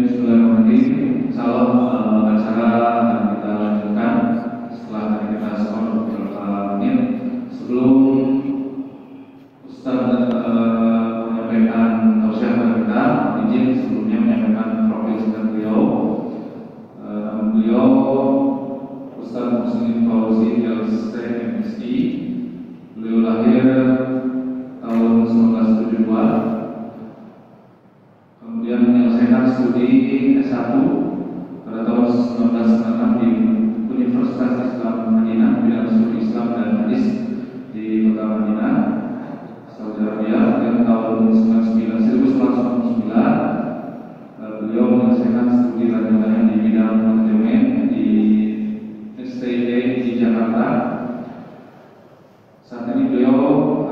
Bismillahirrahmanirrahim. Salam acara yang kita lanjutkan setelah tadi kita skor beberapa menit. Sebelum Ustaz menyampaikan tausiah kepada kita, izin sebelumnya menyampaikan profil singkat beliau. Beliau Ustaz Muslim Fauzi LC MSI. Beliau lahir tahun 1972. Kemudian menyelesaikan studi S1 pada tahun 1996 di Universitas Islam Madinah, bidang studi Islam dan Hadis di kota Madinah, Saudi Arabia. Dan tahun 1999 beliau menyelesaikan studi lanjutannya di bidang manajemen di STI di Jakarta. Saat ini beliau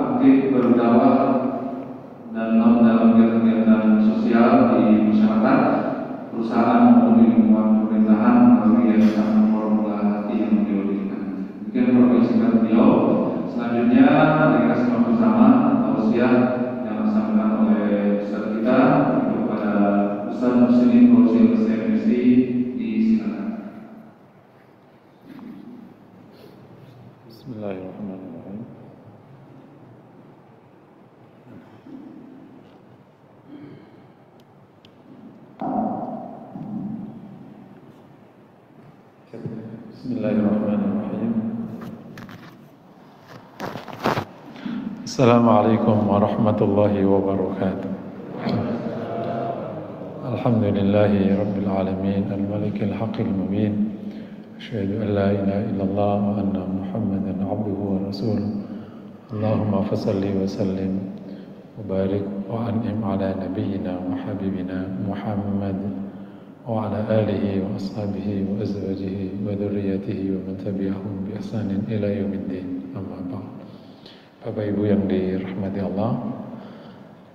aktif berdakwah dan dalam kegiatan sosial di masyarakat, perusahaan maupun di lingkungan pemerintahan melalui yayasan Formula Hati yang beliau dirikan. Demikian profil singkat beliau. Selanjutnya kita simak bersama tausiah yang disampaikan oleh Ustaz kita kepada Ustaz Muslim Fauzi LC disilakan. Bismillahirrahmanirrahim. Bismillahirrahmanirrahim. Assalamualaikum warahmatullahi wabarakatuh. Alhamdulillahi rabbil alamin, al-malikil haqqil mubin. Asyhadu an la ilaha illallah wa anna Muhammadan abduhu wa rasuluh. Allahumma fassalli wa sallim wa barik wa an'im ala nabiyyina wa habibina Muhammad wa ala alihi wa ashabihi wa azwajihi wa dhurriyyatihi wa man tabi'ahum bi ihsanin ila yaumiddin. Amma ba'd. Bapak Ibu yang dirahmati Allah,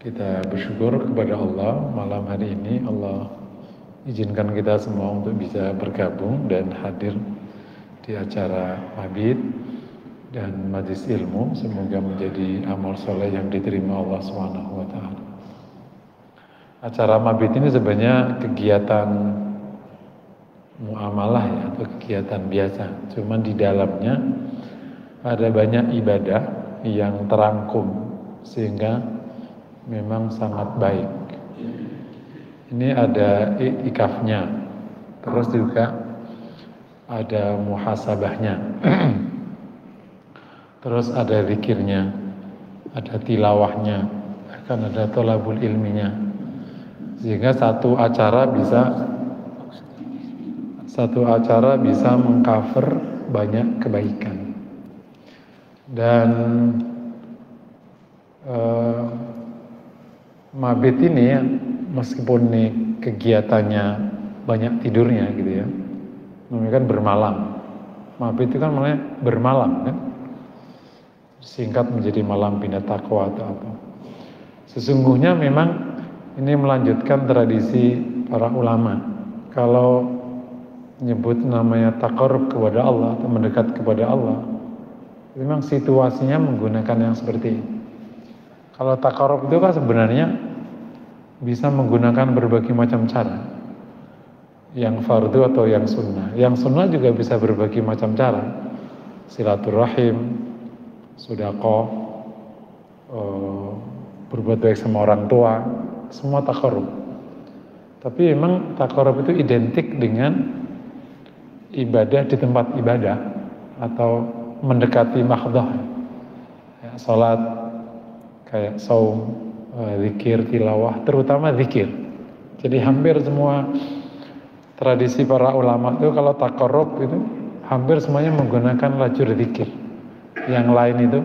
kita bersyukur kepada Allah malam hari ini Allah izinkan kita semua untuk bisa bergabung dan hadir di acara mabit dan majlis ilmu. Semoga menjadi amal soleh yang diterima Allah Subhanahu wa ta'ala. Acara mabit ini sebenarnya kegiatan muamalah ya, atau kegiatan biasa. Cuman di dalamnya ada banyak ibadah yang terangkum sehingga memang sangat baik. Ini ada iktikafnya, terus juga ada muhasabahnya, terus ada zikirnya, ada tilawahnya, akan ada thalabul ilminya. Sehingga satu acara bisa mengcover banyak kebaikan. Dan mabit ini meskipun nih kegiatannya banyak tidurnya gitu ya, namanya kan bermalam. Mabit itu kan namanya bermalam kan, singkat menjadi malam bina taqwa atau apa. Sesungguhnya memang ini melanjutkan tradisi para ulama. Kalau nyebut namanya taqarrub kepada Allah atau mendekat kepada Allah, memang situasinya menggunakan yang seperti ini. Kalau taqarrub itu kan sebenarnya bisa menggunakan berbagai macam cara, yang fardu atau yang sunnah. Yang sunnah juga bisa berbagai macam cara, silaturahim, sedekah, berbuat baik sama orang tua, semua taqarrub. Tapi memang taqarrub itu identik dengan ibadah di tempat ibadah atau mendekati mahdhah. Ya, salat, kayak saum, zikir, tilawah, terutama zikir. Jadi hampir semua tradisi para ulama itu kalau taqarrub itu hampir semuanya menggunakan lajur zikir. Yang lain itu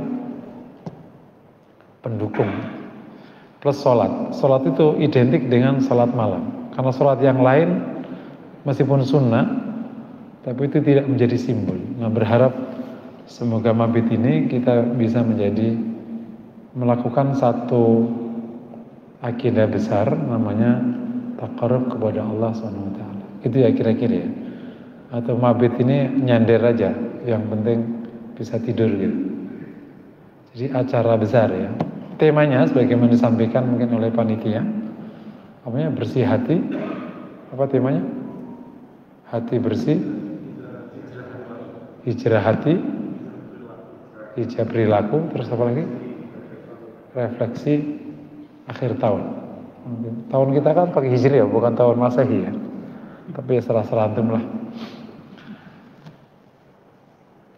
pendukung. Plus sholat. Sholat itu identik dengan sholat malam. Karena sholat yang lain meskipun sunnah, tapi itu tidak menjadi simbol. Nah, berharap semoga mabit ini kita bisa melakukan satu akidah besar namanya taqarrub kepada Allah SWT. Itu ya kira-kira ya. Atau mabit ini nyander aja, yang penting bisa tidur gitu. Jadi acara besar ya. Temanya sebagaimana disampaikan mungkin oleh panitia, namanya bersih hati, Apa temanya? Hati bersih, hijrah hati, hijrah perilaku, terus apa lagi? Refleksi akhir tahun. Tahun kita kan pakai hijriah, bukan tahun Masehi ya. Tapi serah-serah antum lah.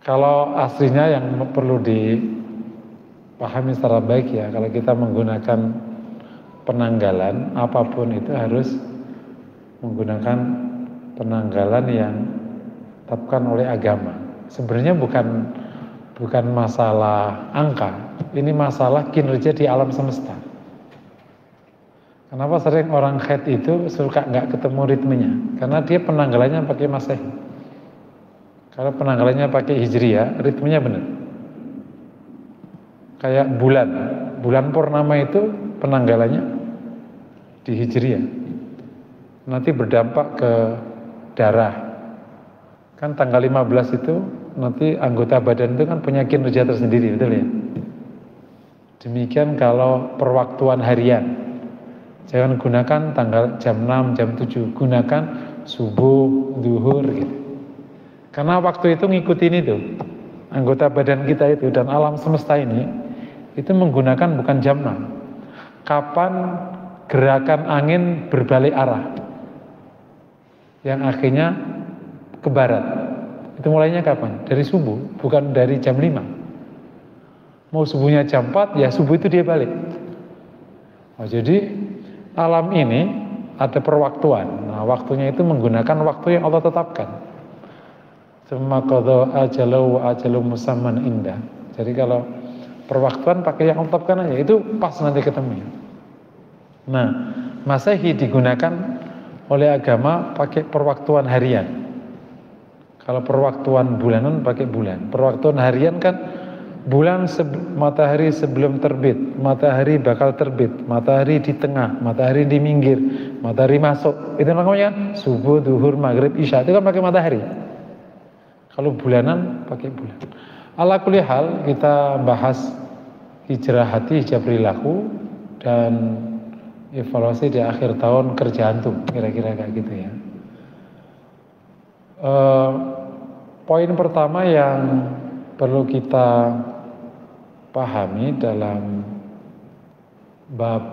Kalau aslinya yang perlu dipahami secara baik ya, kalau kita menggunakan penanggalan apapun itu harus menggunakan penanggalan yang ditetapkan oleh agama. Sebenarnya bukan masalah angka, ini masalah kinerja di alam semesta. Kenapa sering orang haid itu suka nggak ketemu ritmenya? Karena dia penanggalannya pakai Masehi. Kalau penanggalannya pakai Hijriah, ritmenya benar. Kayak bulan purnama itu penanggalannya di Hijriah. Nanti berdampak ke darah. Kan tanggal 15 itu nanti anggota badan itu kan punya kinerja tersendiri, betul ya? Demikian kalau perwaktuan harian. Jangan gunakan tanggal jam 6, jam 7, gunakan subuh, zuhur gitu. Karena waktu itu ngikutin itu. Anggota badan kita itu dan alam semesta ini itu menggunakan bukan jam 6. Kapan gerakan angin berbalik arah? Yang akhirnya ke barat. Itu mulainya kapan? Dari subuh, bukan dari jam 5. Mau subuhnya jam 4, ya subuh itu dia balik. Oh, jadi alam ini ada perwaktuan. Nah, waktunya itu menggunakan waktu yang Allah tetapkan. Summa qadha ajalu wa ajalu musamman indah. Jadi kalau perwaktuan pakai yang Allah tetapkan aja, itu pas nanti ketemu. Nah, Masehi digunakan oleh agama pakai perwaktuan harian. Kalau perwaktuan bulanan pakai bulan. Perwaktuan harian kan bulan matahari sebelum terbit, matahari bakal terbit, matahari di tengah, matahari di minggir, matahari masuk. Itu namanya kan subuh, duhur, maghrib, isya. Itu kan pakai matahari. Kalau bulanan pakai bulan. Ala kulli hal kita bahas hijrah hati, hijrah perilaku dan evaluasi di akhir tahun kerja antum, kira-kira kayak gitu ya. Poin pertama yang perlu kita pahami dalam bab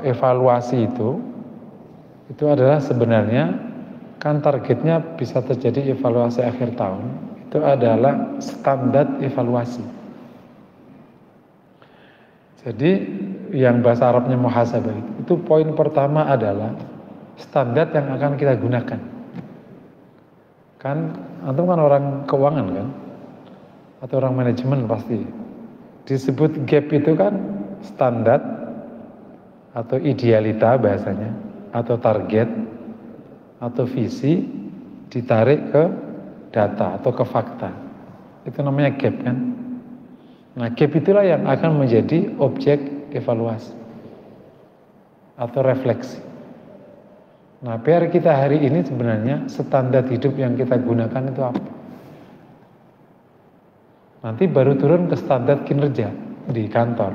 evaluasi itu adalah sebenarnya kan targetnya bisa terjadi evaluasi akhir tahun, itu adalah standar evaluasi. Jadi yang bahasa Arabnya muhasabah itu poin pertama adalah standar yang akan kita gunakan. Kan antum kan orang keuangan kan, atau orang manajemen pasti disebut gap itu kan standar atau idealita bahasanya, atau target atau visi ditarik ke data atau ke fakta. Itu namanya gap kan. Nah, gap itulah yang akan menjadi objek evaluasi atau refleksi. Nah, PR kita hari ini sebenarnya standar hidup yang kita gunakan itu apa? Nanti baru turun ke standar kinerja di kantor.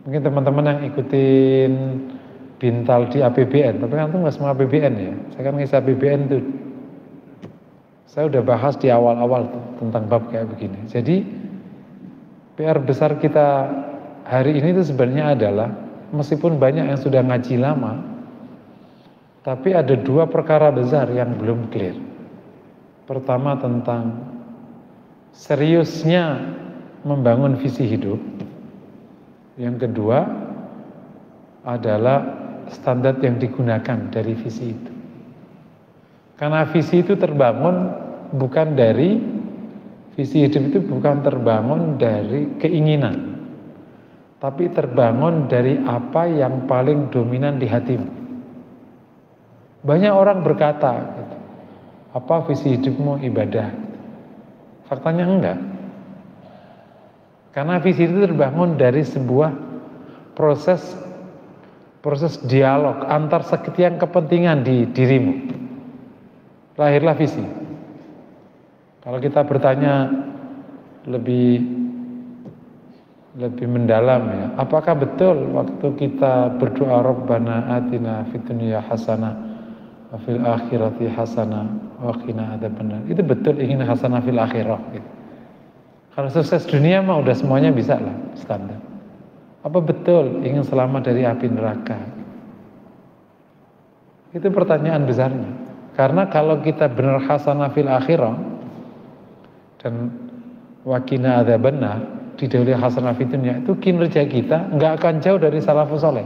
Mungkin teman-teman yang ikutin Bintal di APBN, tapi kan itu nggak semua APBN ya. Saya kan ngisi APBN tuh. Saya udah bahas di awal-awal tentang bab kayak begini. Jadi PR besar kita hari ini itu sebenarnya adalah meskipun banyak yang sudah ngaji lama, tapi ada dua perkara besar yang belum clear. Pertama tentang seriusnya membangun visi hidup. Yang kedua adalah standar yang digunakan dari visi itu. Karena visi itu terbangun bukan dari visi hidup itu bukan terbangun dari keinginan, tapi terbangun dari apa yang paling dominan di hatimu. Banyak orang berkata, gitu, apa visi hidupmu ibadah? Faktanya enggak. Karena visi itu terbangun dari sebuah proses dialog antar sekian kepentingan di dirimu. Lahirlah visi. Kalau kita bertanya lebih lebih mendalam ya. Apakah betul waktu kita berdoa Rabbana atina fid dunya hasanah wa fil akhirati hasanah wa qina adzabannar, itu betul ingin hasanah fil akhirah gitu. Kalau sukses dunia mah udah semuanya bisa lah, standar. Apa betul ingin selamat dari api neraka? Itu pertanyaan besarnya. Karena kalau kita benar hasanah fil akhirah dan wa qina adzabannar, didahului hasanah fid dunya, itu kinerja kita nggak akan jauh dari salafus soleh.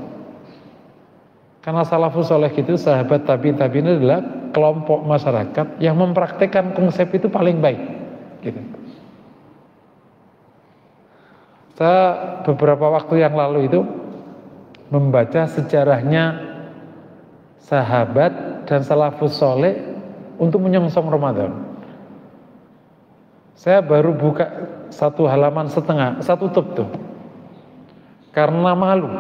Karena salafus soleh itu sahabat tabi'in adalah kelompok masyarakat yang mempraktekkan konsep itu paling baik gitu. Saya beberapa waktu yang lalu itu membaca sejarahnya sahabat dan salafus soleh untuk menyongsong Ramadan. Saya baru buka 1 halaman setengah, saya tutup tuh karena malu.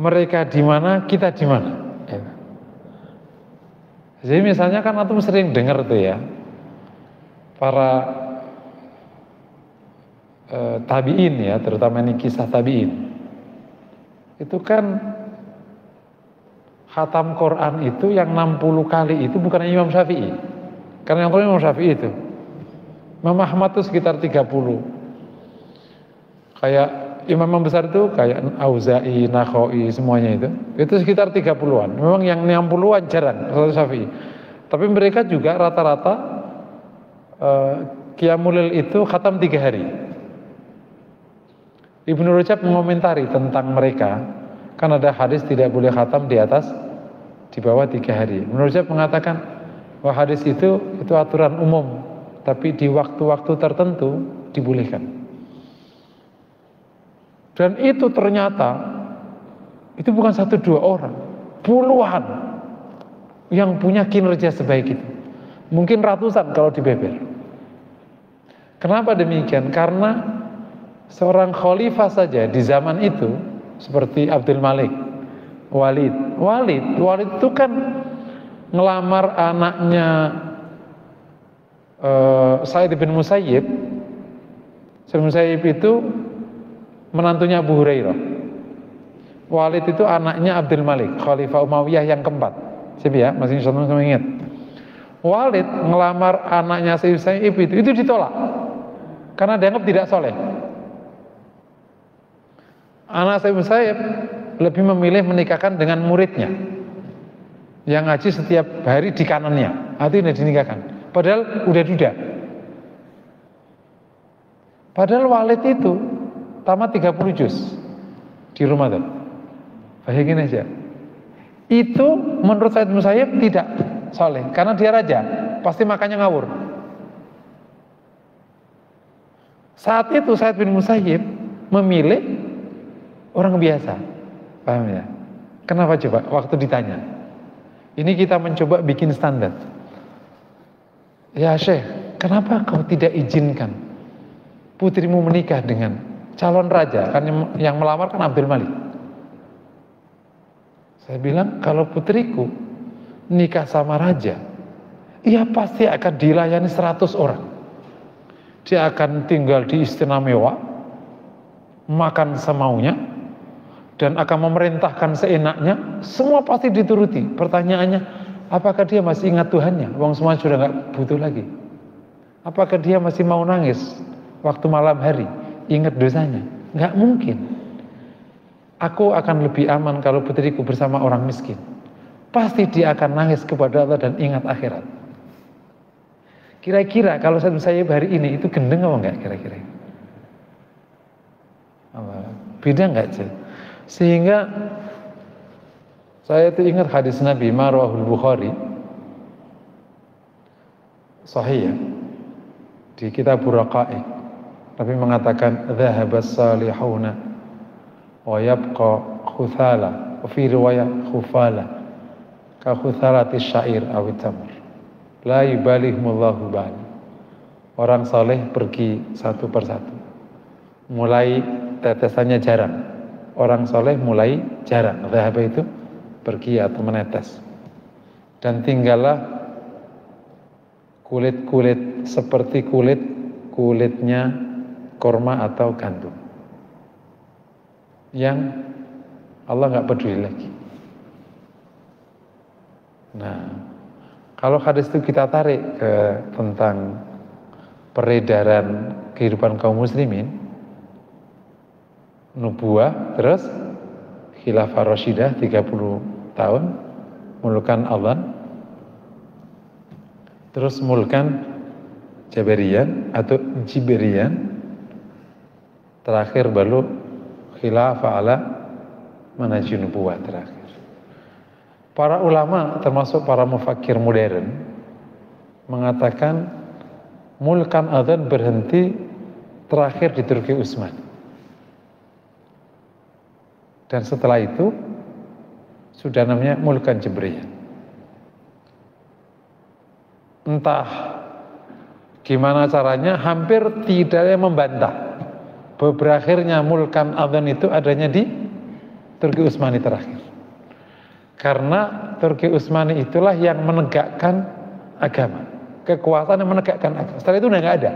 Mereka di mana, kita di mana. Jadi misalnya kan antum sering dengar tuh ya, para tabi'in ya, terutama ini kisah tabi'in. Itu kan khatam Quran itu yang 60 kali itu bukan Imam Syafi'i. Karena yang Imam Syafi'i itu Imam Ahmad itu sekitar 30. Kayak imam besar itu kayak Auza'i, Nakhai, semuanya itu sekitar 30-an. Memang yang 60-an jarang kalau Syafi'i. Tapi mereka juga rata-rata Qiyamul Lail itu khatam 3 hari. Ibnu Rajab mengomentari tentang mereka, kan ada hadis tidak boleh khatam di bawah 3 hari. Ibnu Rajab mengatakan bahwa hadis itu aturan umum, tapi di waktu-waktu tertentu dibolehkan. Dan itu ternyata itu bukan 1-2 orang, puluhan yang punya kinerja sebaik itu. Mungkin ratusan kalau dibeber. Kenapa demikian? Karena seorang khalifah saja di zaman itu seperti Abdul Malik, Walid itu kan ngelamar anaknya Sa'id bin Musayyib. Sa'id bin Musayyib itu menantunya Abu Hurairah. Walid itu anaknya Abdul Malik, Khalifah Umayyah yang keempat. Siapa ya? Masih sama ingat. Walid ngelamar anaknya Sa'id bin Musayyib itu ditolak karena dianggap tidak soleh. Anak Sa'id bin Musayyib lebih memilih menikahkan dengan muridnya yang ngaji setiap hari di kanannya. Itu ini dinikahkan. Padahal udah duda. Padahal Walid itu tamat 30 juz di Ramadan. Bayangin aja. Itu menurut Sa'id bin Musayyib tidak soleh karena dia raja, pasti makannya ngawur. Saat itu Sa'id bin Musayyib memilih orang biasa. Paham ya? Kenapa coba? Waktu ditanya. Ini kita mencoba bikin standar. Ya Syekh, kenapa kau tidak izinkan putrimu menikah dengan calon raja? Kan yang melamar kan Abdul Malik. Saya bilang, kalau putriku nikah sama raja, ia pasti akan dilayani 100 orang. Dia akan tinggal di istana mewah, makan semaunya, dan akan memerintahkan seenaknya. Semua pasti dituruti. Pertanyaannya, apakah dia masih ingat Tuhannya? Wong semua sudah gak butuh lagi. Apakah dia masih mau nangis waktu malam hari, ingat dosanya? Gak mungkin. Aku akan lebih aman kalau putriku bersama orang miskin. Pasti dia akan nangis kepada Allah dan ingat akhirat. Kira-kira kalau saya hari ini itu gendeng apa enggak kira-kira? Beda enggak sih? Sehingga saya itu ingat hadis Nabi Marwahul Bukhari sahih ya, di kitab Raqaiq. Nabi mengatakan dhahabas salihuna wa yabqa khuthala, wa fi riwayah khufala ka khuthalati syair awit tamr la yubalihumullahu ba'd. Orang saleh pergi satu persatu, mulai tetesannya jarang. Orang soleh mulai jarang, dhahaba itu pergi atau menetes, dan tinggallah kulit-kulit seperti kulitnya kurma atau gandum, yang Allah nggak peduli lagi. Nah, kalau hadis itu kita tarik ke tentang peredaran kehidupan kaum muslimin, nubuah, terus khilafah Rasyidah 30 tahun, mulkan Allah, terus mulkan Jabarian atau Jiberian, terakhir baru khilafah ala manhaj nubuwah terakhir. Para ulama termasuk para mufakir modern mengatakan mulkan adzan berhenti terakhir di Turki Utsman. Dan setelah itu sudah namanya mulkan Jabriyah. Entah gimana caranya, hampir tidak ada yang membantah bahwa berakhirnya mulkan adzan itu adanya di Turki Utsmani terakhir. Karena Turki Utsmani itulah yang menegakkan agama, kekuasaan yang menegakkan agama. Setelah itu udah nggak ada.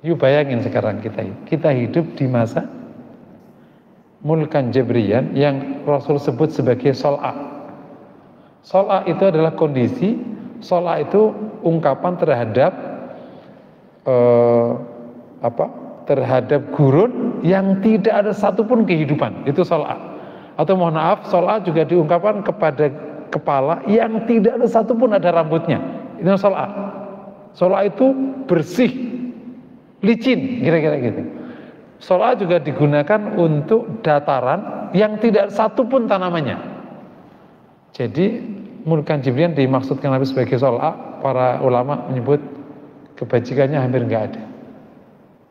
Yuk bayangin sekarang kita hidup di masa mulkan Jabriyan yang Rasul sebut sebagai sol'a. Sol'a itu adalah kondisi, sol'a itu ungkapan terhadap terhadap gurun yang tidak ada satupun kehidupan, itu sol'a. Atau mohon maaf, sol'a juga diungkapkan kepada kepala yang tidak ada satupun ada rambutnya, itu sol'a. Sol'a itu bersih, licin, kira-kira gitu. Sol'a juga digunakan untuk dataran yang tidak satupun tanamannya. Jadi mulkan Jibrian dimaksudkan Nabi sebagai sol'a. Para ulama menyebut kebajikannya hampir nggak ada.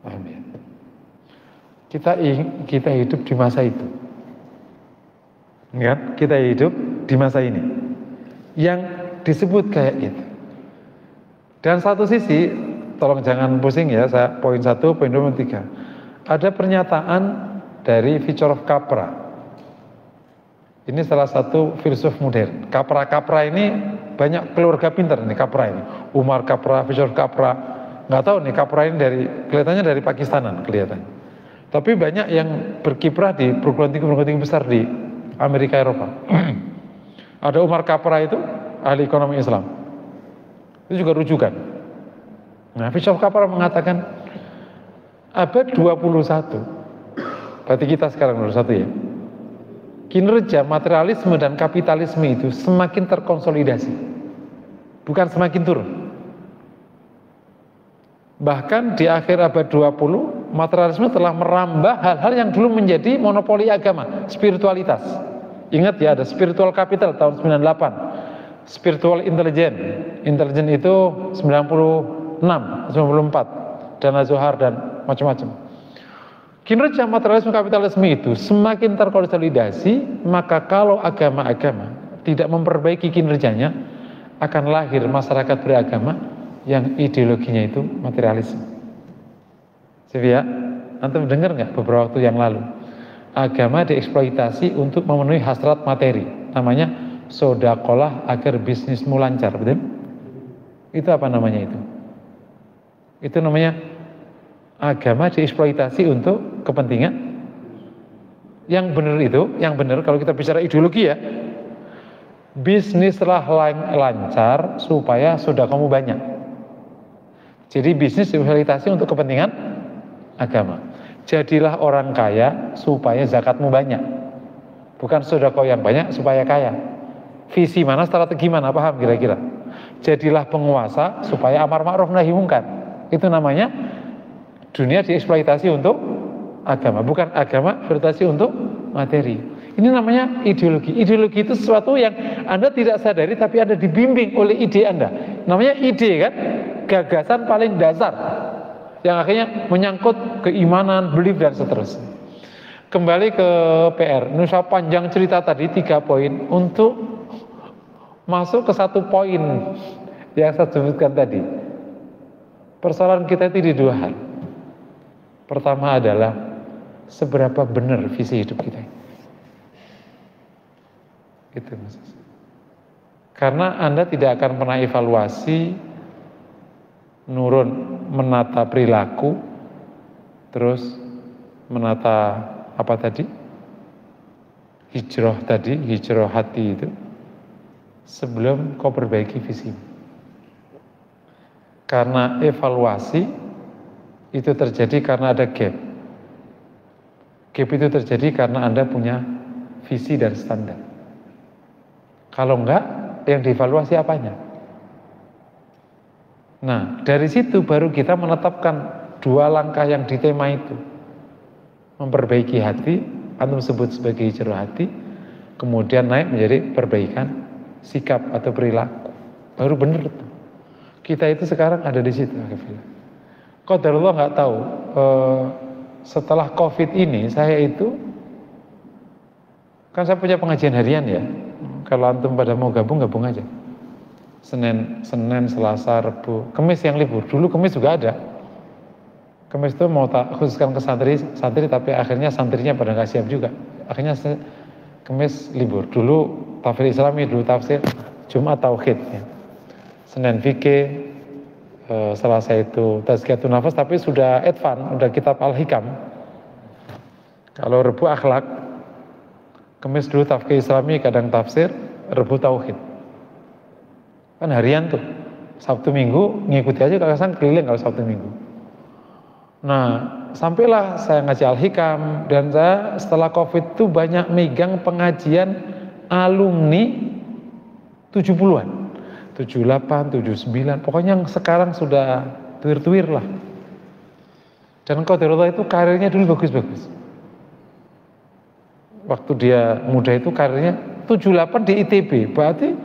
Paham ya? Kita hidup di masa itu, ya? Kita hidup di masa ini yang disebut kayak gitu. Dan satu sisi, tolong jangan pusing ya, saya poin 1, poin 2, poin 3. Ada pernyataan dari Victor Capra. Ini salah satu filsuf modern. Capra ini banyak keluarga pintar nih, Capra ini. Umar Capra, Victor Capra. Nggak tahu nih, Capra ini kelihatannya dari Pakistanan kelihatannya. Tapi banyak yang berkiprah di perguruan tinggi besar di Amerika, Eropa. Ada Umar Capra itu ahli ekonomi Islam. Itu juga rujukan. Nah, Victor Capra mengatakan abad 21, berarti kita sekarang 21 ya, kinerja materialisme dan kapitalisme itu semakin terkonsolidasi, bukan semakin turun. Bahkan di akhir abad 20, materialisme telah merambah hal-hal yang dulu menjadi monopoli agama, spiritualitas. Ingat ya, ada spiritual capital tahun 98, spiritual intelligence itu 96, 94, Dana Zohar dan macam-macam. Kinerja materialisme kapitalisme itu semakin terkonsolidasi, maka kalau agama-agama tidak memperbaiki kinerjanya, akan lahir masyarakat beragama yang ideologinya itu materialisme. Sivya, antum dengar nggak beberapa waktu yang lalu, agama dieksploitasi untuk memenuhi hasrat materi, namanya sodakolah agar bisnismu lancar, betul? Itu apa namanya itu? Itu namanya agama dieksploitasi untuk kepentingan. Yang benar itu, yang benar kalau kita bicara ideologi ya, bisnislah lancar supaya sedekahmu banyak. Jadi bisnis dieksploitasi untuk kepentingan agama. Jadilah orang kaya supaya zakatmu banyak, bukan sedekah yang banyak supaya kaya. Visi mana, strategi mana, paham kira-kira? Jadilah penguasa supaya amar ma'ruf nahi munkar. Itu namanya dunia dieksploitasi untuk agama, bukan agama eksploitasi untuk materi. Ini namanya ideologi. Ideologi itu sesuatu yang Anda tidak sadari tapi Anda dibimbing oleh ide Anda. Namanya ide kan, gagasan paling dasar yang akhirnya menyangkut keimanan, belief dan seterusnya. Kembali ke PR. Ini saya panjang cerita tadi 3 poin untuk masuk ke 1 poin yang saya sebutkan tadi. Persoalan kita itu di 2 hal. Pertama adalah seberapa benar visi hidup kita. Gitu, Mas. Karena Anda tidak akan pernah evaluasi, nurun menata perilaku terus menata apa tadi? Hijrah tadi, hijrah hati itu, sebelum kau perbaiki visi. Karena evaluasi itu terjadi karena ada gap. Gap itu terjadi karena Anda punya visi dan standar. Kalau enggak, yang dievaluasi apanya? Nah, dari situ baru kita menetapkan 2 langkah yang di tema itu. Memperbaiki hati, antum sebut sebagai hijrah hati, kemudian naik menjadi perbaikan sikap atau perilaku. Baru benar itu. Kita itu sekarang ada di situ. Qadarullah nggak tahu. Setelah COVID ini, saya itu kan saya punya pengajian harian ya. Kalau antum pada mau gabung aja. Senin, Selasa, Rabu, Kamis yang libur. Dulu Kamis juga ada. Kamis itu mau tak khususkan ke santri, tapi akhirnya santrinya pada nggak siap juga. Akhirnya Kamis libur. Dulu tafsir Islami, dulu tafsir, Jumat tauhid. Ya. Senin fikih, Selasa itu tazkiyatun nafas, tapi sudah advance, udah kitab Al-Hikam. Kalau Rabu akhlak, Kamis dulu tafsir Islami, kadang tafsir, Rabu tauhid. Kan harian tuh. Sabtu Minggu ngikuti aja, kalau keliling kalau Sabtu Minggu. Nah, sampailah saya ngaji Al-Hikam, dan saya setelah COVID itu banyak megang pengajian alumni 70-an, 78, 79, pokoknya yang sekarang sudah tuir-tuir lah. Dan qadarullah itu karirnya dulu bagus-bagus. Waktu dia muda itu karirnya 78 di ITB, berarti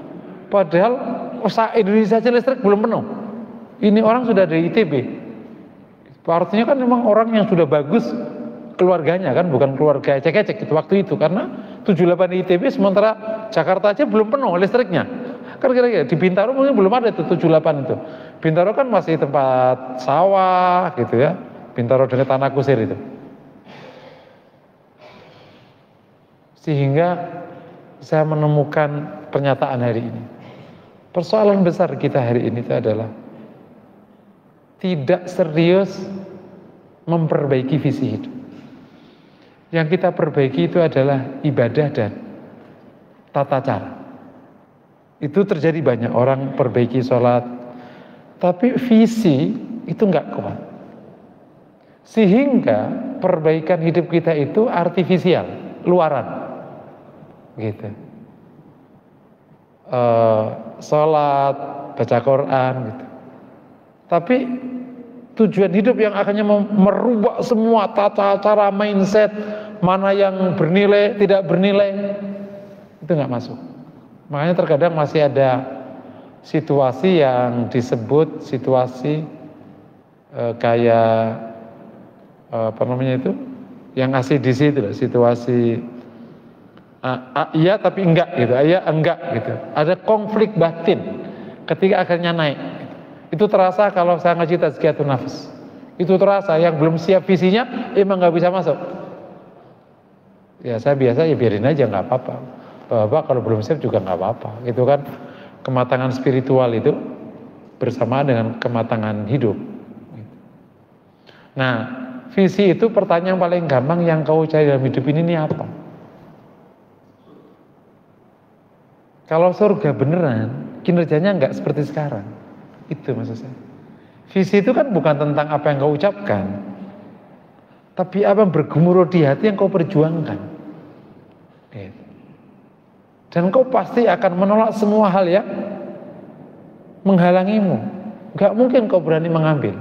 padahal Indonesia aja listrik belum penuh. Ini orang sudah dari ITB. Artinya kan memang orang yang sudah bagus keluarganya kan, bukan keluarga ecek-ecek itu waktu itu, karena 78 di ITB sementara Jakarta aja belum penuh listriknya. Kan kira-kira di Bintaro mungkin belum ada itu 78 itu. Bintaro kan masih tempat sawah gitu ya. Bintaro dengan tanah kusir itu. Sehingga saya menemukan pernyataan hari ini. Persoalan besar kita hari ini itu adalah tidak serius memperbaiki visi hidup. Yang kita perbaiki itu adalah ibadah dan tata cara. Itu terjadi banyak orang perbaiki sholat, tapi visi itu nggak kuat. Sehingga perbaikan hidup kita itu artifisial, luaran. Gitu. Sholat, baca Quran gitu. Tapi tujuan hidup yang akhirnya merubah semua tata cara, mindset, mana yang bernilai, tidak bernilai, itu nggak masuk. Makanya terkadang masih ada situasi yang disebut situasi kayak apa namanya itu, yang ACDC itu, situasi iya tapi enggak gitu, iya enggak gitu. Ada konflik batin ketika akhirnya naik. Itu terasa kalau saya ngaji tazkiyatun nafas. Itu terasa yang belum siap visinya emang nggak bisa masuk. Ya saya biasa ya biarin aja, nggak apa-apa. Bapak kalau belum siap juga nggak apa-apa. Itu kan kematangan spiritual itu bersamaan dengan kematangan hidup. Nah, visi itu pertanyaan paling gampang yang kau cari dalam hidup ini apa? Kalau surga beneran, kinerjanya nggak seperti sekarang. Itu maksud saya. Visi itu kan bukan tentang apa yang kau ucapkan, tapi apa yang bergemuruh di hati yang kau perjuangkan. Gitu. Dan kau pasti akan menolak semua hal yang menghalangimu. Gak mungkin kau berani mengambil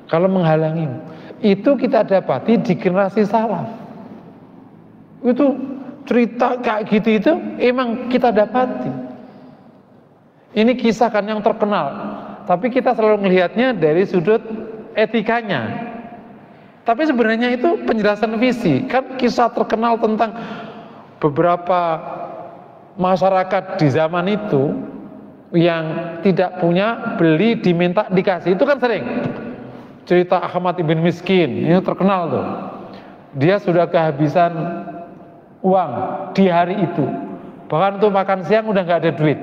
kalau menghalangimu. Itu kita dapati di generasi salaf. Itu cerita kayak gitu itu emang kita dapati. Ini kisah kan yang terkenal, tapi kita selalu melihatnya dari sudut etikanya. Tapi sebenarnya itu penjelasan visi. Kan kisah terkenal tentang beberapa masyarakat di zaman itu yang tidak punya, beli, diminta, dikasih. Itu kan sering. Cerita Ahmad ibn Miskin, ini terkenal tuh. Dia sudah kehabisan uang di hari itu. Bahkan untuk makan siang udah nggak ada duit.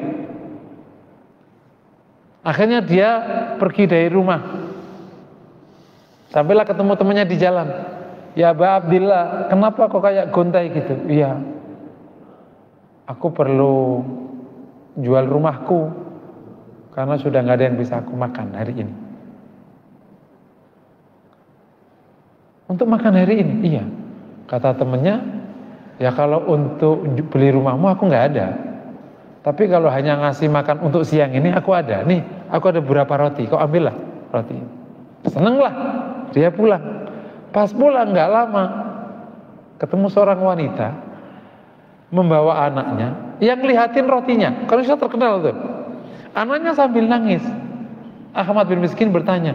Akhirnya dia pergi dari rumah. Sampailah ketemu temannya di jalan. Ya Aba Abdillah, kenapa kok kayak gontai gitu? Iya, aku perlu jual rumahku karena sudah nggak ada yang bisa aku makan hari ini. Untuk makan hari ini? Iya. Kata temennya, ya kalau untuk beli rumahmu aku nggak ada. Tapi kalau hanya ngasih makan untuk siang ini aku ada. Nih, aku ada beberapa roti, kau ambillah roti. Senenglah, dia pulang. Pas pulang nggak lama, ketemu seorang wanita membawa anaknya yang lihatin rotinya. Kalau sudah terkenal tuh, anaknya sambil nangis. Ahmad bin Miskin bertanya,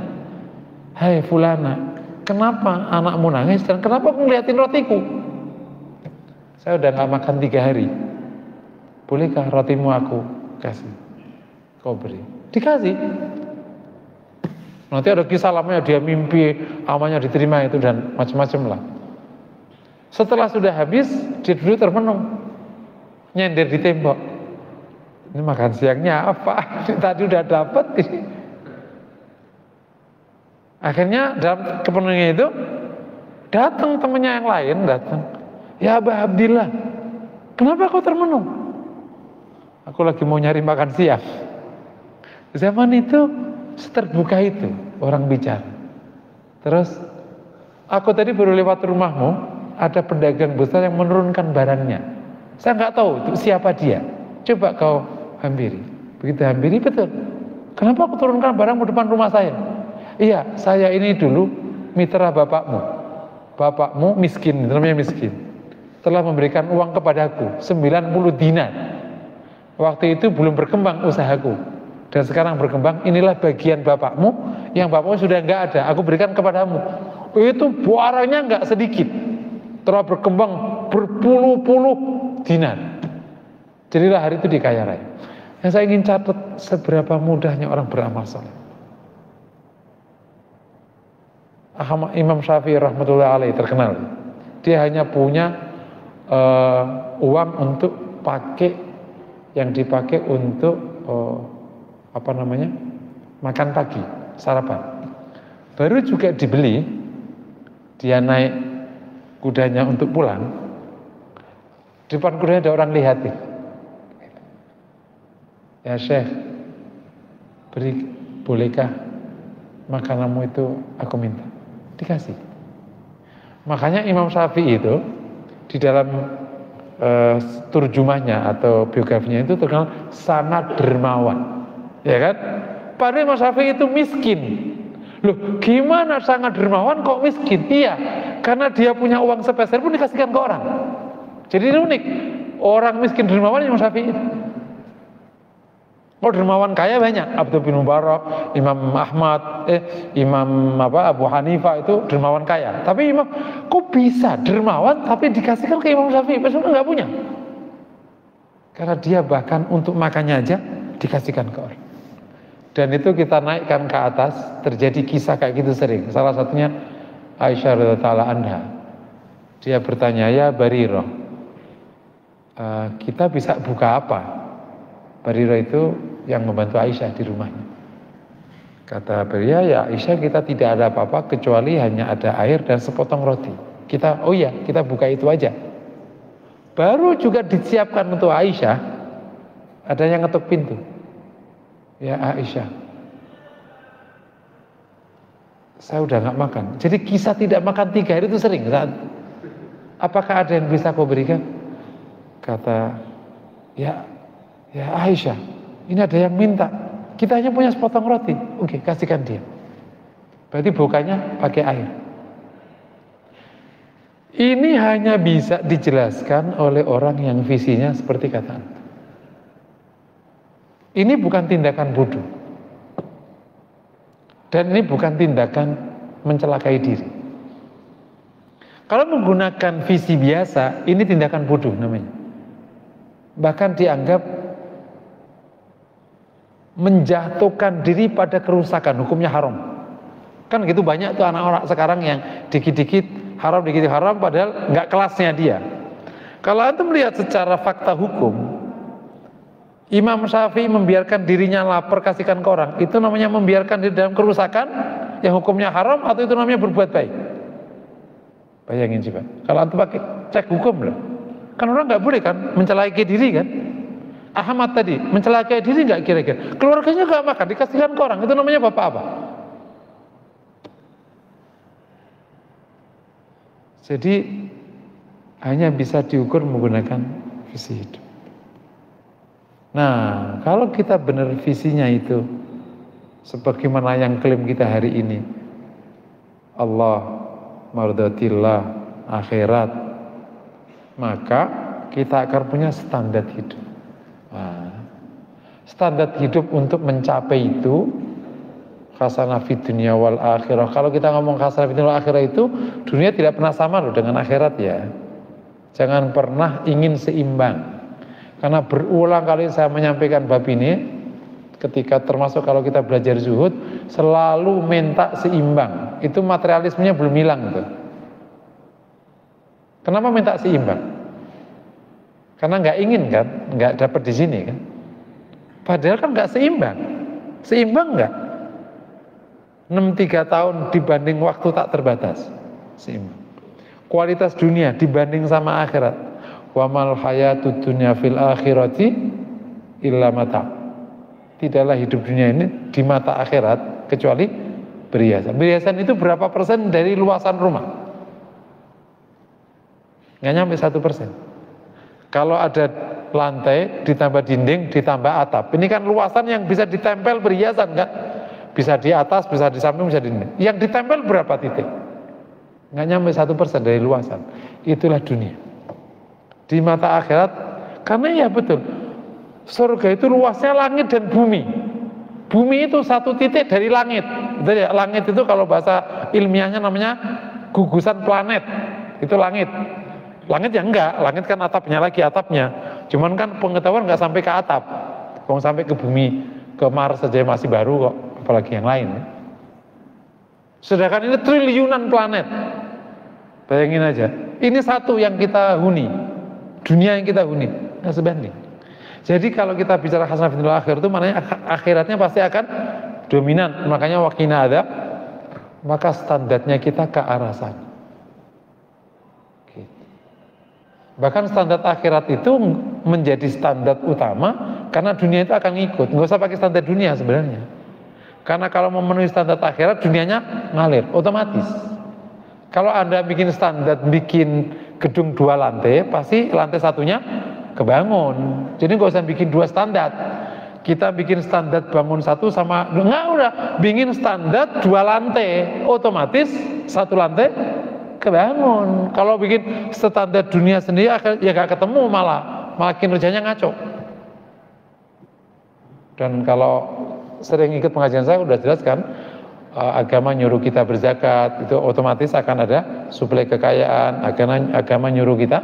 "Hai Fulana, kenapa anakmu nangis dan kenapa aku ngeliatin rotiku? Saya udah nggak makan 3 hari. Bolehkah rotimu aku kasih? Kau beri." Dikasih. Nanti ada kisah lamanya dia mimpi amalnya diterima itu dan macam-macam lah. Setelah sudah habis, dia dulu termenung, nyender di tembok. Ini makan siangnya apa? Tadi udah dapat ini. Akhirnya dalam kepenuhannya itu datang temannya yang lain datang. Ya Aba Abdillah, kenapa kau termenung? Aku lagi mau nyari makan siang. Zaman itu seterbuka itu orang bicara. Terus aku tadi baru lewat rumahmu, ada pedagang besar yang menurunkan barangnya. Saya nggak tahu itu siapa dia. Coba kau hampiri. Begitu hampiri, betul. Kenapa aku turunkan barangmu depan rumah saya? Iya, saya ini dulu mitra bapakmu. Bapakmu miskin, namanya miskin. Telah memberikan uang kepadaku 90 dinar. Waktu itu belum berkembang usahaku. Dan sekarang berkembang, inilah bagian bapakmu yang bapakmu sudah nggak ada, aku berikan kepadamu. Itu barangnya nggak sedikit, telah berkembang berpuluh-puluh dinar. Jadilah hari itu dikaya raya. Yang saya ingin catat, seberapa mudahnya orang beramal saleh. Imam Syafi'i rahmatullahi alaihi terkenal. Dia hanya punya uang untuk pakai, yang dipakai untuk makan pagi, sarapan. Baru juga dibeli, dia naik kudanya untuk pulang. Di depan kudanya ada orang lihatin. Ya Syekh, bolehkah makananmu itu aku minta? Dikasih. Makanya Imam Syafi'i itu di dalam turjumahnya atau biografinya itu terkenal sangat dermawan. Ya kan? Padahal Imam Syafi'i itu miskin. Loh, gimana sangat dermawan kok miskin? Iya, karena dia punya uang sepeser pun dikasihkan ke orang. Jadi ini unik. Orang miskin dermawan Imam Syafi'i. Oh, dermawan kaya banyak. Abdul bin Mubarak, Imam Ahmad, Abu Hanifah itu dermawan kaya. Tapi Imam, kok bisa dermawan tapi dikasihkan ke Imam Syafi'i? Padahal nggak punya. Karena dia bahkan untuk makannya aja dikasihkan ke orang. Dan itu kita naikkan ke atas, terjadi kisah kayak gitu sering. Salah satunya Aisyah radhiyallahu anha. Dia bertanya, ya Barirah, kita bisa buka apa? Barirah itu yang membantu Aisyah di rumahnya. Kata Barirah, ya Aisyah, kita tidak ada apa-apa kecuali hanya ada air dan sepotong roti. Kita buka itu aja. Baru juga disiapkan untuk Aisyah, ada yang ngetuk pintu. Ya Aisyah, saya udah nggak makan. Jadi kisah tidak makan 3 hari itu sering. Apakah ada yang bisa kau berikan? Kata, ya Aisyah, ini ada yang minta. Kita hanya punya sepotong roti. Oke, kasihkan dia. Berarti bukanya pakai air. Ini hanya bisa dijelaskan oleh orang yang visinya seperti kata Anda. Ini bukan tindakan bodoh. Dan ini bukan tindakan mencelakai diri. Kalau menggunakan visi biasa, ini tindakan bodoh namanya. Bahkan dianggap menjatuhkan diri pada kerusakan, hukumnya haram. Kan gitu banyak tuh anak-anak sekarang yang dikit-dikit haram, dikit-dikit haram, padahal nggak kelasnya dia. Kalau Anda melihat secara fakta hukum, Imam Syafi'i membiarkan dirinya lapar kasihkan ke orang, itu namanya membiarkan diri dalam kerusakan yang hukumnya haram atau itu namanya berbuat baik? Bayangin coba, kalau antum pakai cek hukum loh, kan orang nggak boleh kan mencelakai diri kan? Ahmad tadi mencelakai diri nggak kira-kira? Keluarganya nggak makan, dikasihkan ke orang, itu namanya bapak apa? Jadi hanya bisa diukur menggunakan visi hidup. Nah, kalau kita benar visinya itu sebagaimana yang klaim kita hari ini, Allah, mardatillah, akhirat, maka kita akan punya standar hidup. Nah, standar hidup untuk mencapai itu hasanah fid dunya wal akhirah. Kalau kita ngomong hasanah fid dunya wal akhirah itu, dunia tidak pernah sama loh dengan akhirat ya. Jangan pernah ingin seimbang. Karena berulang kali saya menyampaikan bab ini, ketika termasuk kalau kita belajar zuhud, selalu minta seimbang. Itu materialismenya belum hilang tuh. Kenapa minta seimbang? Karena nggak ingin kan, nggak dapat di sini kan. Padahal kan nggak seimbang. Seimbang nggak? 63 tahun dibanding waktu tak terbatas. Seimbang. Kualitas dunia dibanding sama akhirat. Wa mal hayatud dunya fil akhirati illa mata. Tidaklah hidup dunia ini di mata akhirat kecuali perhiasan. Perhiasan itu berapa persen dari luasan rumah? Nggak nyampe 1%. Kalau ada lantai ditambah dinding ditambah atap, ini kan luasan yang bisa ditempel perhiasan kan? Bisa di atas, bisa di samping, bisa di dinding. Yang ditempel berapa titik? Nggak nyampe 1% dari luasan. Itulah dunia. Di mata akhirat, karena ya betul, surga itu luasnya langit dan bumi. Bumi itu satu titik dari langit. Langit itu kalau bahasa ilmiahnya namanya gugusan planet. Itu langit. Langit ya enggak, langit kan atapnya lagi atapnya. Cuman kan pengetahuan nggak sampai ke atap. Kalau sampai ke bumi, ke Mars saja masih baru kok, apalagi yang lain. Sedangkan ini triliunan planet. Bayangin aja, ini satu yang kita huni, dunia yang kita huni, nggak sebanding. Jadi kalau kita bicara hasanah fil akhir itu maknanya akhiratnya pasti akan dominan. Makanya wakina ada, maka standarnya kita ke arah sana. Bahkan standar akhirat itu menjadi standar utama karena dunia itu akan ngikut. Nggak usah pakai standar dunia sebenarnya. Karena kalau memenuhi standar akhirat, dunianya ngalir otomatis. Kalau Anda bikin standar, bikin gedung 2 lantai, pasti lantai satunya kebangun. Jadi nggak usah bikin 2 standar. Kita bikin standar bangun 1 sama nggak, udah bikin standar 2 lantai, otomatis 1 lantai kebangun. Kalau bikin standar dunia sendiri ya gak ketemu, malah kinerjanya ngaco. Dan kalau sering ikut pengajian saya udah jelas kan, agama nyuruh kita berzakat, itu otomatis akan ada suplai kekayaan. Agama nyuruh kita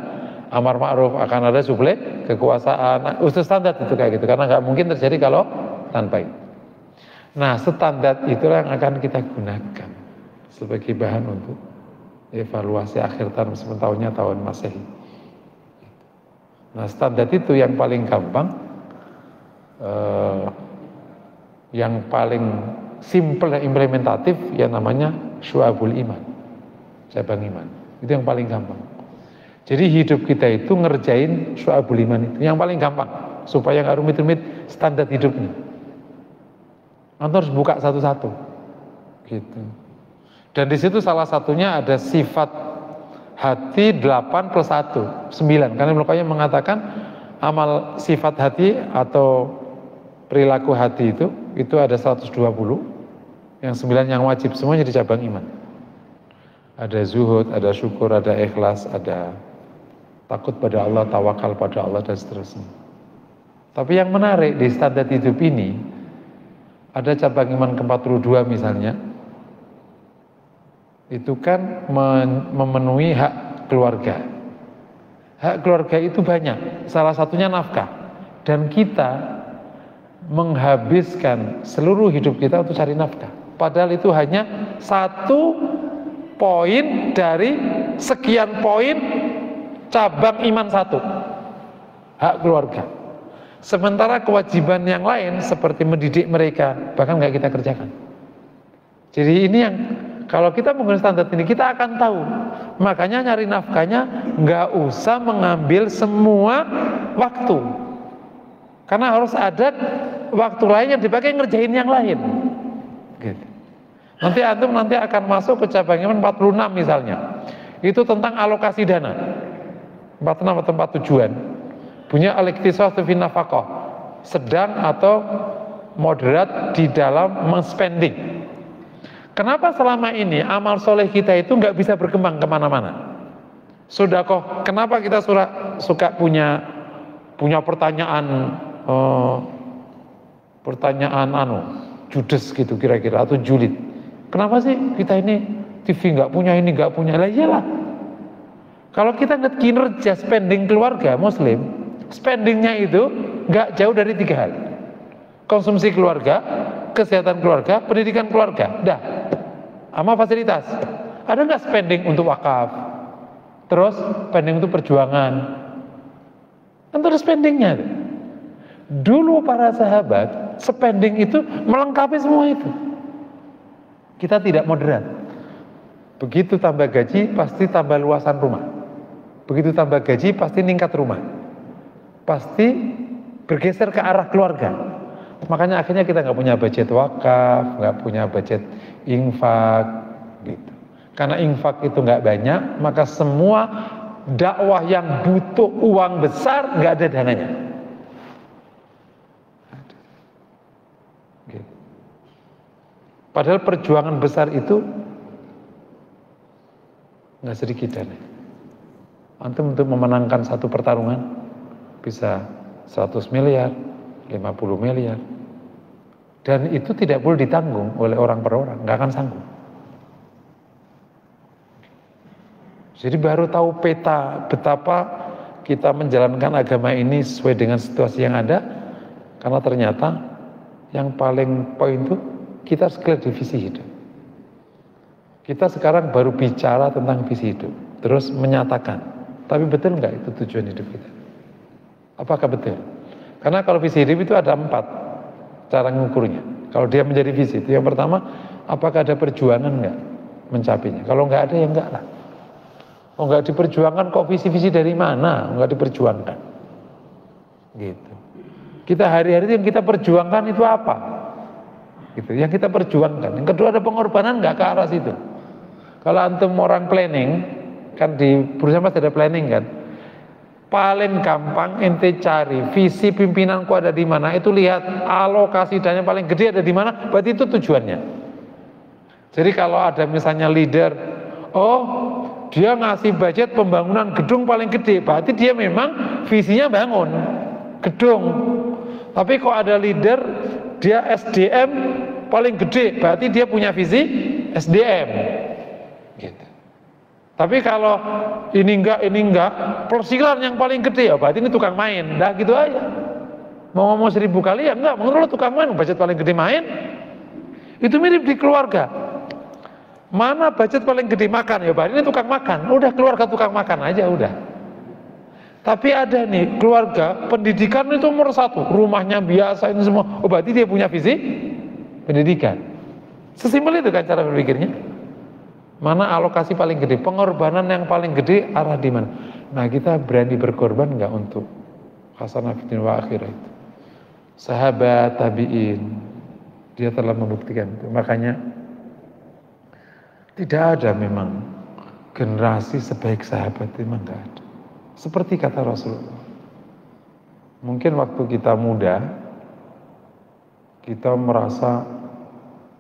amar ma'ruf, akan ada suplai kekuasaan. Usul standar itu kayak gitu, karena nggak mungkin terjadi kalau tanpa itu. Nah, standar itulah yang akan kita gunakan sebagai bahan untuk evaluasi akhir tahun, tahunnya tahun Masehi. Nah, standar itu yang paling gampang, yang paling simple dan implementatif, yang namanya syu'abul iman, cabang iman. Itu yang paling gampang. Jadi hidup kita itu ngerjain syu'abul iman itu, yang paling gampang, supaya nggak rumit-rumit standar hidupnya. Anda harus buka satu-satu, gitu. Dan di situ salah satunya ada sifat hati 8 plus 1, 9. Karena Ibnu Qayyim mengatakan amal sifat hati atau perilaku hati itu ada 120. Yang 9 yang wajib, semuanya di cabang iman. Ada zuhud, ada syukur, ada ikhlas, ada takut pada Allah, tawakal pada Allah, dan seterusnya. Tapi yang menarik di standar hidup ini, ada cabang iman ke-42 misalnya, itu kan memenuhi hak keluarga. Hak keluarga itu banyak, salah satunya nafkah. Dan kita menghabiskan seluruh hidup kita untuk cari nafkah. Padahal itu hanya 1 poin dari sekian poin cabang iman 1, hak keluarga. Sementara kewajiban yang lain seperti mendidik mereka bahkan nggak kita kerjakan. Jadi ini yang kalau kita menggunakan standar ini kita akan tahu. Makanya nyari nafkahnya nggak usah mengambil semua waktu, karena harus ada waktu lain yang dipakai ngerjain yang lain. Gitu. Nanti antum akan masuk ke cabang iman 46 misalnya. Itu tentang alokasi dana. 46 atau 4 tujuan. Punya al-ikhtisas fi nafaqah, sedang atau moderat di dalam men-spending. Kenapa selama ini amal soleh kita itu nggak bisa berkembang kemana-mana? Sedekah, kenapa kita suka punya pertanyaan judes gitu kira-kira, atau julid? Kenapa sih kita ini TV nggak punya, ini nggak punya? Lah iyalah. Kalau kita ngeliat kinerja spending keluarga Muslim, spendingnya itu nggak jauh dari 3 hal: konsumsi keluarga, kesehatan keluarga, pendidikan keluarga. Dah, sama fasilitas. Ada nggak spending untuk wakaf? Terus spending untuk perjuangan? Tentu ada spendingnya. Dulu para sahabat spending itu melengkapi semua itu. Kita tidak moderat. Begitu tambah gaji pasti tambah luasan rumah. Begitu tambah gaji pasti ningkat rumah. Pasti bergeser ke arah keluarga. Makanya akhirnya kita nggak punya budget wakaf, nggak punya budget infak, gitu. Karena infak itu nggak banyak, maka semua dakwah yang butuh uang besar nggak ada dananya. Gitu. Padahal perjuangan besar itu nggak sedikit dana. Antum untuk memenangkan satu pertarungan bisa 100 miliar, 50 miliar. Dan itu tidak boleh ditanggung oleh orang per orang, nggak akan sanggup. Jadi baru tahu peta betapa kita menjalankan agama ini sesuai dengan situasi yang ada, karena ternyata yang paling poin itu kita harus clear di visi hidup. Kita sekarang baru bicara tentang visi hidup, terus menyatakan, tapi betul nggak itu tujuan hidup kita? Apakah betul? Karena kalau visi hidup itu ada 4 cara mengukurnya. Kalau dia menjadi visi itu, yang pertama, apakah ada perjuangan nggak mencapainya? Kalau nggak ada, ya nggak lah. Oh, nggak diperjuangkan, kok visi-visi dari mana? Nggak diperjuangkan. Gitu. Kita hari-hari yang kita perjuangkan itu apa? Gitu. Yang kita perjuangkan. Yang kedua, ada pengorbanan nggak ke arah situ? Kalau antum orang planning, kan di perusahaan pasti ada planning kan? Paling gampang ente cari visi pimpinanku ada di mana, itu lihat alokasi dananya paling gede ada di mana, berarti itu tujuannya. Jadi kalau ada misalnya leader, oh dia ngasih budget pembangunan gedung paling gede, berarti dia memang visinya bangun gedung. Tapi kalau ada leader dia SDM paling gede, berarti dia punya visi SDM gitu. Tapi kalau ini enggak, persilan yang paling gede, ya berarti ini tukang main. Dah gitu aja. Mau ngomong 1000 kali ya enggak, menurut lo tukang main, budget paling gede main. Itu mirip di keluarga. Mana budget paling gede makan, ya berarti ini tukang makan. Udah keluarga tukang makan aja udah. Tapi ada nih keluarga pendidikan itu nomor 1, rumahnya biasa ini semua. Oh berarti dia punya visi pendidikan. Sesimpel itu kan cara berpikirnya. Mana alokasi paling gede, pengorbanan yang paling gede arah di mana? Nah kita berani berkorban nggak untuk hasanah fid dunya wa akhirah itu? Sahabat tabi'in dia telah membuktikan itu. Makanya tidak ada memang generasi sebaik sahabat, memang nggak ada. Seperti kata Rasulullah. Mungkin waktu kita muda kita merasa,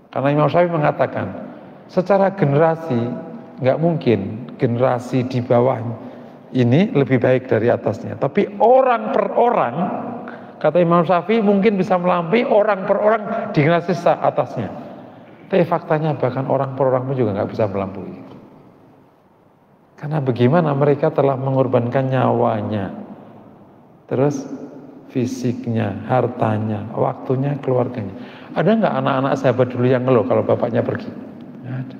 karena Imam Syafi'i mengatakan secara generasi nggak mungkin generasi di bawah ini lebih baik dari atasnya, tapi orang per orang, kata Imam Syafi'i, mungkin bisa melampaui orang per orang di generasi atasnya. Tapi faktanya bahkan orang per orang pun juga nggak bisa melampaui. Karena bagaimana mereka telah mengorbankan nyawanya, terus fisiknya, hartanya, waktunya, keluarganya. Ada nggak anak-anak sahabat dulu yang ngeluh kalau bapaknya pergi? Nggak ada.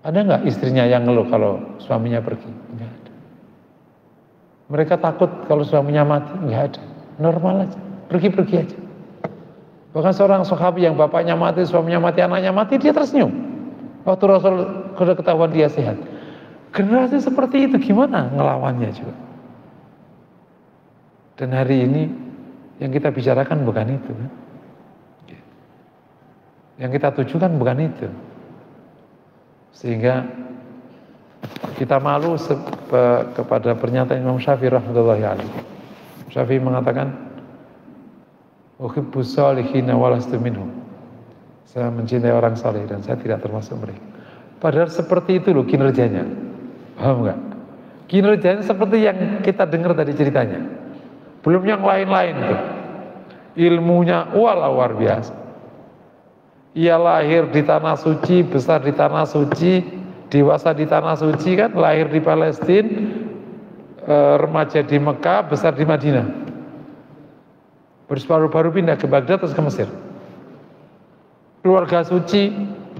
Ada nggak istrinya yang ngeluh kalau suaminya pergi? Nggak ada. Mereka takut kalau suaminya mati? Nggak ada. Normal aja, pergi-pergi aja. Bahkan seorang sahabat yang bapaknya mati, suaminya mati, anaknya mati, dia tersenyum. Waktu Rasul sudah ketahuan dia sehat. Generasi seperti itu gimana ngelawannya juga? Dan hari ini yang kita bicarakan bukan itu kan? Yang kita tujukan bukan itu. Sehingga kita malu kepada pernyataan Imam Syafi'i rahmatullahi alaihi. Syafi'i mengatakan, "Uhibbu sholihina wa lastu minhum." Saya mencintai orang saleh dan saya tidak termasuk mereka. Padahal seperti itu loh kinerjanya. Paham enggak? Kinerjanya seperti yang kita dengar tadi ceritanya. Belum yang lain-lain tuh. Ilmunya luar biasa. Ia lahir di tanah suci, besar di tanah suci, dewasa di tanah suci kan, lahir di Palestina, remaja di Mekah, besar di Madinah. Baru pindah ke Baghdad terus ke Mesir. Keluarga suci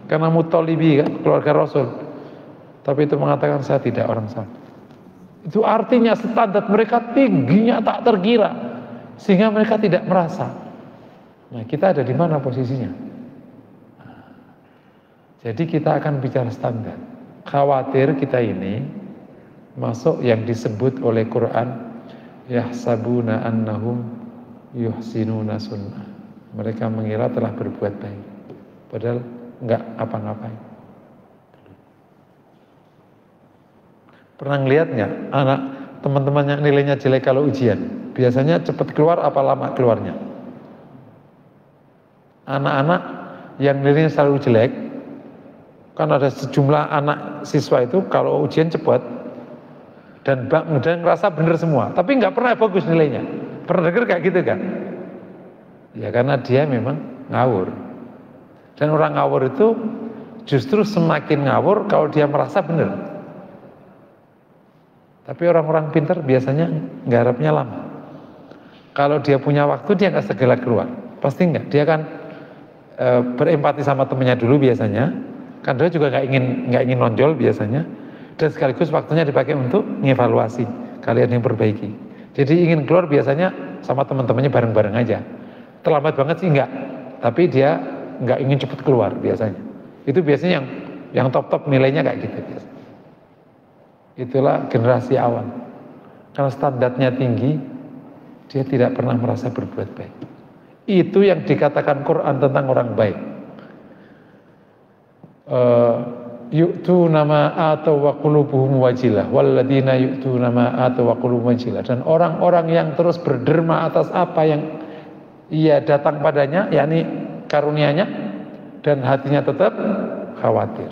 karena Muttalibi kan, keluarga Rasul. Tapi itu mengatakan saya tidak orang saleh. Itu artinya standar mereka tingginya tak terkira, sehingga mereka tidak merasa. Nah, kita ada di mana posisinya? Jadi kita akan bicara standar. Khawatir kita ini masuk yang disebut oleh Quran, yahsabuna annahum yuhsinuna sunnah. Mereka mengira telah berbuat baik, padahal enggak apa-ngapain. Pernah ngelihatnya anak teman-teman yang nilainya jelek kalau ujian, biasanya cepat keluar apa lama keluarnya? Anak-anak yang nilainya selalu jelek, kan ada sejumlah anak siswa itu kalau ujian cepat dan ngerasa bener semua, tapi nggak pernah bagus nilainya. Pernah dengar kayak gitu kan? Ya karena dia memang ngawur. Dan orang ngawur itu justru semakin ngawur kalau dia merasa benar. Tapi orang-orang pintar biasanya nggarapnya lama. Kalau dia punya waktu dia nggak segera keluar, pasti nggak. Dia kan berempati sama temennya dulu biasanya. Kan dia juga nggak ingin nonjol biasanya. Dan sekaligus waktunya dipakai untuk mengevaluasi kalian yang perbaiki. Jadi ingin keluar biasanya sama teman-temannya bareng-bareng aja. Terlambat banget sih enggak, tapi dia nggak ingin cepat keluar biasanya. Itu biasanya yang top nilainya kayak gitu biasanya. Itulah generasi awal. Karena standarnya tinggi, dia tidak pernah merasa berbuat baik. Itu yang dikatakan Quran tentang orang baik. Yu'tuna ma atau wa qulubuhum wajilah walladzina yu'tuna ma atau wa qulubuhum wajilah. Dan orang-orang yang terus berderma atas apa yang ia datang padanya, yakni karunia-Nya, dan hatinya tetap khawatir.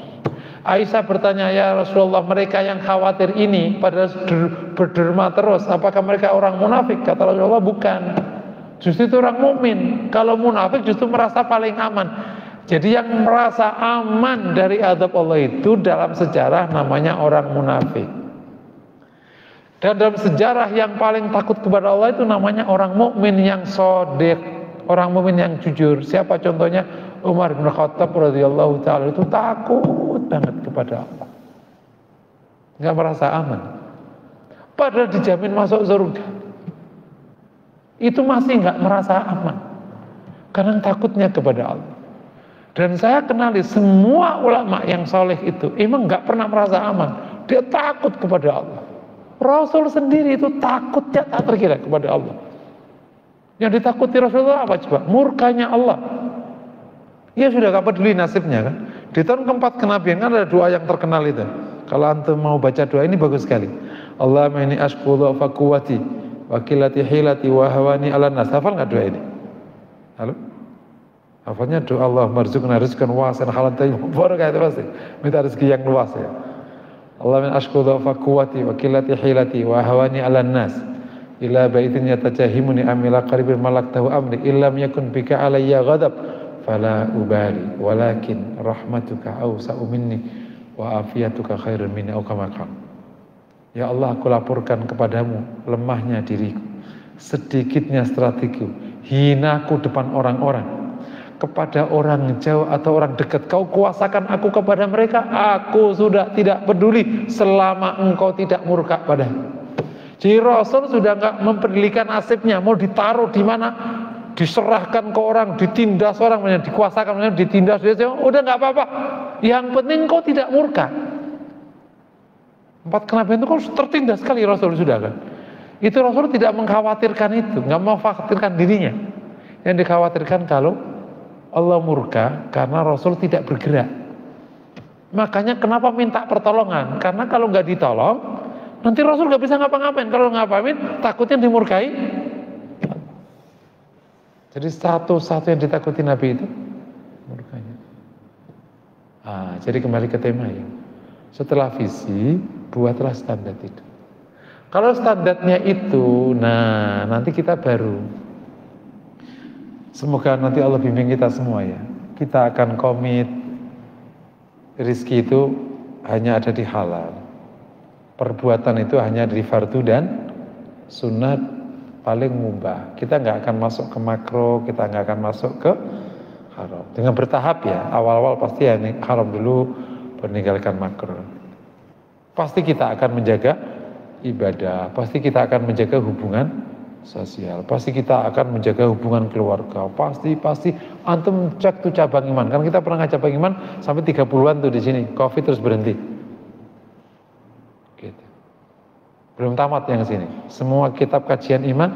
Aisyah bertanya, ya Rasulullah, mereka yang khawatir ini padahal berderma terus, apakah mereka orang munafik? Kata Rasulullah, bukan. Justru itu orang mukmin. Kalau munafik justru merasa paling aman. Jadi yang merasa aman dari azab Allah itu dalam sejarah namanya orang munafik. Dan dalam sejarah yang paling takut kepada Allah itu namanya orang mukmin yang shodiq, orang mukmin yang jujur. Siapa contohnya? Umar bin Khattab radhiyallahu taala itu takut banget kepada Allah, nggak merasa aman, padahal dijamin masuk surga. Itu masih nggak merasa aman karena takutnya kepada Allah. Dan saya kenali semua ulama yang soleh itu emang nggak pernah merasa aman. Dia takut kepada Allah. Rasul sendiri itu takutnya tak terkira kepada Allah. Yang ditakuti Rasulullah apa coba? Murkanya Allah. Ya sudah, gak peduli nasibnya kan. Di tahun keempat kenabian kan ada doa yang terkenal itu. Kalau antum mau baca doa ini bagus sekali. Allahumma inni ashku dha'fa quwwati wa qillati hilati wa hawani 'alan nas. Hafal enggak doa ini? Halo? Hafalnya doa Allahumma rzuqna rizqan wasi'an halalan tayyiban. Barakah itu pasti. Minta rezeki yang luas ya. Allahumma inni ashku dha'fa quwwati wa qillati hilati wa hawani 'alan nas. Ila baitin yatajahimuni amila qaribin malaktahu amri illam yakun bika alayya ghadab fala ubali walakin rahmatuka awsa'u minni wa afiyatuka khairun minni au kama qala. Ya Allah, aku laporkan kepadamu lemahnya diriku, sedikitnya strategiku, hinaku depan orang-orang, kepada orang jauh atau orang dekat kau kuasakan aku kepada mereka. Aku sudah tidak peduli selama engkau tidak murka padaku. Jadi Rasul sudah enggak mempedulikan nasibnya mau ditaruh di mana, diserahkan ke orang, ditindas orang, dikuasakan, ditindas, udah nggak apa-apa. Yang penting kau tidak murka. 4 kenabian itu kan tertindas sekali Rasul sudah kan. Itu Rasul tidak mengkhawatirkan itu, nggak mau khawatirkan dirinya. Yang dikhawatirkan kalau Allah murka karena Rasul tidak bergerak. Makanya kenapa minta pertolongan? Karena kalau nggak ditolong, nanti Rasul nggak bisa ngapa-ngapain. Kalau ngapain, takutnya dimurkai. Jadi satu yang ditakuti Nabi itu murkanya. Jadi kembali ke tema ya. Setelah visi, buatlah standar itu. Kalau standarnya itu, nah nanti kita baru. Semoga nanti Allah bimbing kita semua ya. Kita akan komit rizki itu hanya ada di halal. Perbuatan itu hanya di fardu dan sunat paling mubah. Kita nggak akan masuk ke makro, kita nggak akan masuk ke haram. Dengan bertahap ya. Awal-awal pasti ya haram dulu, meninggalkan makro. Pasti kita akan menjaga ibadah, pasti kita akan menjaga hubungan sosial, pasti kita akan menjaga hubungan keluarga, pasti antum cek tuh cabang iman. Kan kita pernah ngajak cabang iman sampai 30-an tuh di sini. Covid terus berhenti. Gitu. Belum tamat yang sini. Semua kitab kajian iman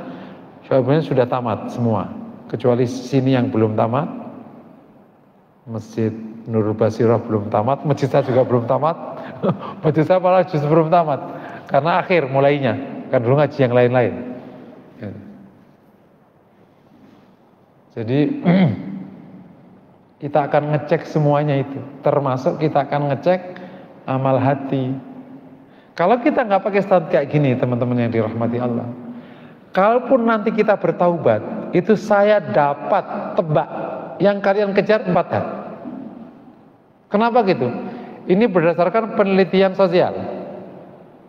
sebenarnya sudah tamat semua, kecuali sini yang belum tamat. Masjid Nurul Basirah belum tamat, masjid saya juga belum tamat. Masjid saya malah justru belum tamat karena akhir mulainya, kan dulu ngaji yang lain-lain. Jadi kita akan ngecek semuanya itu, termasuk kita akan ngecek amal hati. Kalau kita nggak pakai standar kayak gini, teman-teman yang dirahmati Allah, kalaupun nanti kita bertaubat, itu saya dapat tebak yang kalian kejar 4 hal. Kenapa gitu? Ini berdasarkan penelitian sosial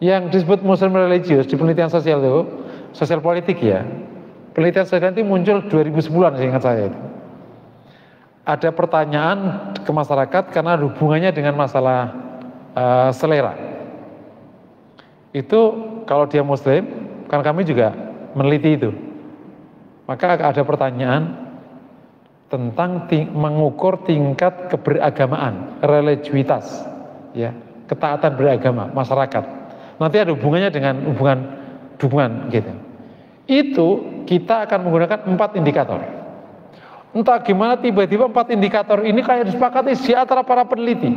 yang disebut Muslim religius di penelitian sosial itu, sosial politik ya. Penelitian sosial itu muncul 2010-an seingat saya itu. Ada pertanyaan ke masyarakat karena hubungannya dengan masalah selera. Itu kalau dia Muslim, kan kami juga meneliti itu. Maka ada pertanyaan tentang mengukur tingkat keberagamaan, religiusitas, ya, ketaatan beragama masyarakat. Nanti ada hubungannya dengan hubungan gitu. Itu kita akan menggunakan 4 indikator. Entah gimana tiba-tiba 4 indikator ini kayak disepakati di antara para peneliti.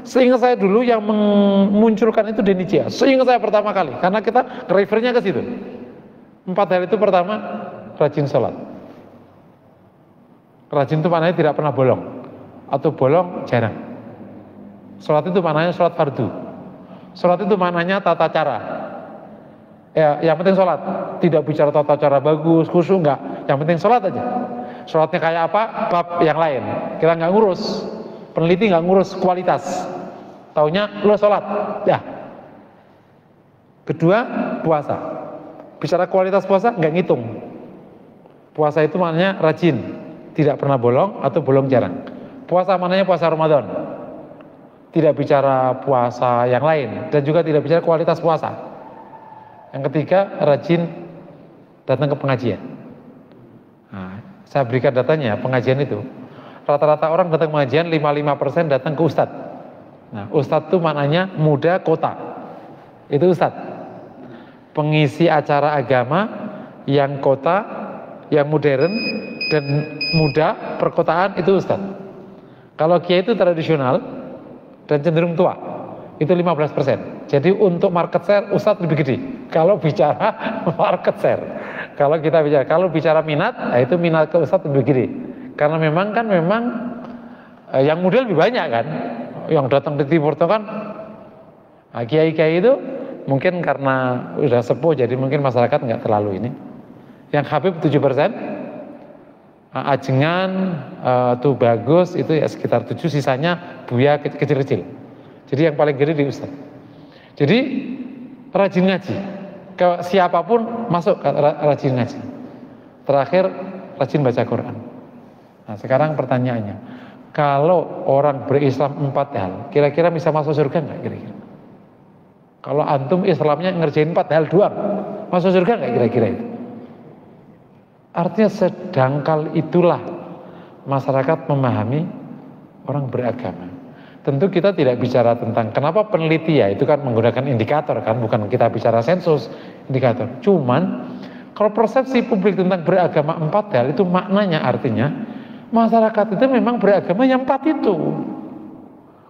Seingat saya dulu yang memunculkan itu Denny Chia. Seingat saya pertama kali, karena kita refernya ke situ. 4 hal itu pertama, rajin sholat. Rajin itu maknanya tidak pernah bolong, atau bolong jarang. Sholat itu maknanya sholat fardu. Sholat itu maknanya tata cara. Ya, yang penting sholat, tidak bicara tata cara bagus, khusyuk enggak. Yang penting sholat aja. Sholatnya kayak apa? Bab yang lain. Kita nggak ngurus, peneliti nggak ngurus kualitas. Taunya lo sholat, ya. Kedua, puasa. Bicara kualitas puasa nggak ngitung. Puasa itu maknanya rajin, tidak pernah bolong atau bolong jarang. Puasa maknanya puasa Ramadan. Tidak bicara puasa yang lain dan juga tidak bicara kualitas puasa. Yang ketiga, rajin datang ke pengajian. Nah, saya berikan datanya pengajian itu. Rata-rata orang datang ke pengajian 55% datang ke ustadz. Nah, ustadz itu maknanya muda kota. Itu ustadz. Pengisi acara agama yang kota, yang modern dan muda perkotaan itu ustadz. Kalau kiai itu tradisional dan cenderung tua, itu 15%. Jadi untuk market share ustadz lebih gede. Kalau bicara market share, kalau bicara minat, nah itu minat ke ustadz lebih gede. Karena memang yang muda lebih banyak kan, yang datang di timur itu kan, nah, kiai-kiai itu mungkin karena udah sepuh, jadi mungkin masyarakat nggak terlalu ini. Yang Habib 7%, ajengan tuh bagus, itu ya sekitar 7, sisanya buya kecil-kecil. Jadi yang paling gede di ustadz. Jadi rajin ngaji, ke siapapun masuk rajin ngaji. Terakhir rajin baca Quran. Nah sekarang pertanyaannya, kalau orang berislam 4 hal, kira-kira bisa masuk surga nggak kira-kira? Kalau antum Islamnya ngerjain 4 hal doang, masuk surga nggak kira-kira itu? Artinya sedangkal itulah masyarakat memahami orang beragama. Tentu kita tidak bicara tentang kenapa peneliti ya, itu kan menggunakan indikator kan, bukan kita bicara sensus, indikator. Cuman kalau persepsi publik tentang beragama 4 hal itu maknanya artinya masyarakat itu memang beragama yang 4 itu.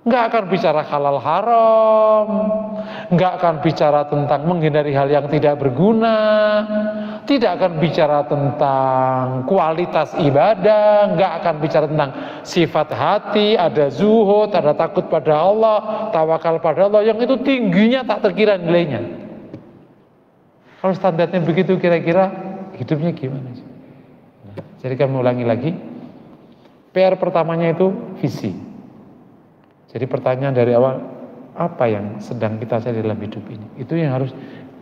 Nggak akan bicara halal haram, nggak akan bicara tentang menghindari hal yang tidak berguna, tidak akan bicara tentang kualitas ibadah, nggak akan bicara tentang sifat hati, ada zuhud, ada takut pada Allah, tawakal pada Allah, yang itu tingginya tak terkira nilainya. Kalau standarnya begitu, kira-kira hidupnya gimana sih? Nah, jadi kami ulangi lagi, PR pertamanya itu visi. Jadi pertanyaan dari awal, apa yang sedang kita cari dalam hidup ini? Itu yang harus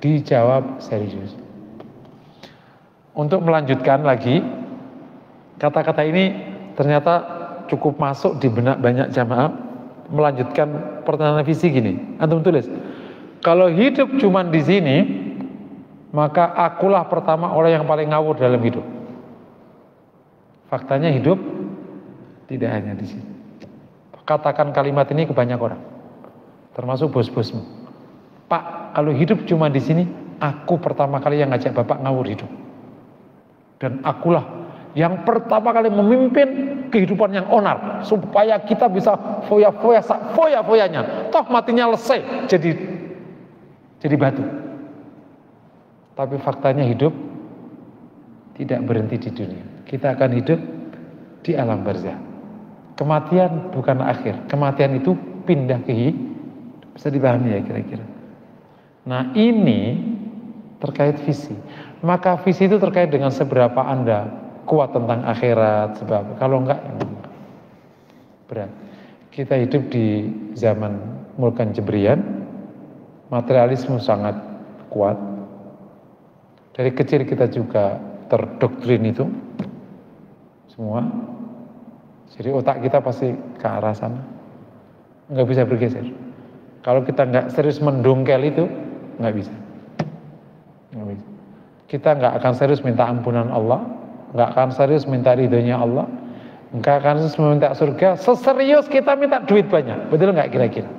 dijawab serius. Untuk melanjutkan lagi, kata-kata ini ternyata cukup masuk di benak banyak jamaah. Melanjutkan pertanyaan visi gini, antum tulis, kalau hidup cuman di sini, maka akulah pertama orang yang paling ngawur dalam hidup. Faktanya hidup tidak hanya di sini. Katakan kalimat ini ke banyak orang, termasuk bos-bosmu. Pak, kalau hidup cuma di sini, aku pertama kali yang ngajak Bapak ngawur hidup. Dan akulah yang pertama kali memimpin kehidupan yang onar, supaya kita bisa foya-foyanya. Toh matinya lesai, jadi batu. Tapi faktanya hidup tidak berhenti di dunia. Kita akan hidup di alam barzakh. Kematian bukan akhir, kematian itu pindah ke hidup. Bisa dipahami ya kira-kira. Nah ini terkait visi. Maka visi itu terkait dengan seberapa Anda kuat tentang akhirat. Sebab kalau enggak, berat. Kita hidup di zaman Mulkan Jebrian, materialisme sangat kuat. Dari kecil kita juga terdoktrin itu semua. Jadi otak kita pasti ke arah sana, nggak bisa bergeser. Kalau kita nggak serius mendongkel itu, nggak bisa. Kita nggak akan serius minta ampunan Allah, nggak akan serius minta ridhonya Allah, nggak akan serius meminta surga. Seserius kita minta duit banyak, betul nggak kira-kira?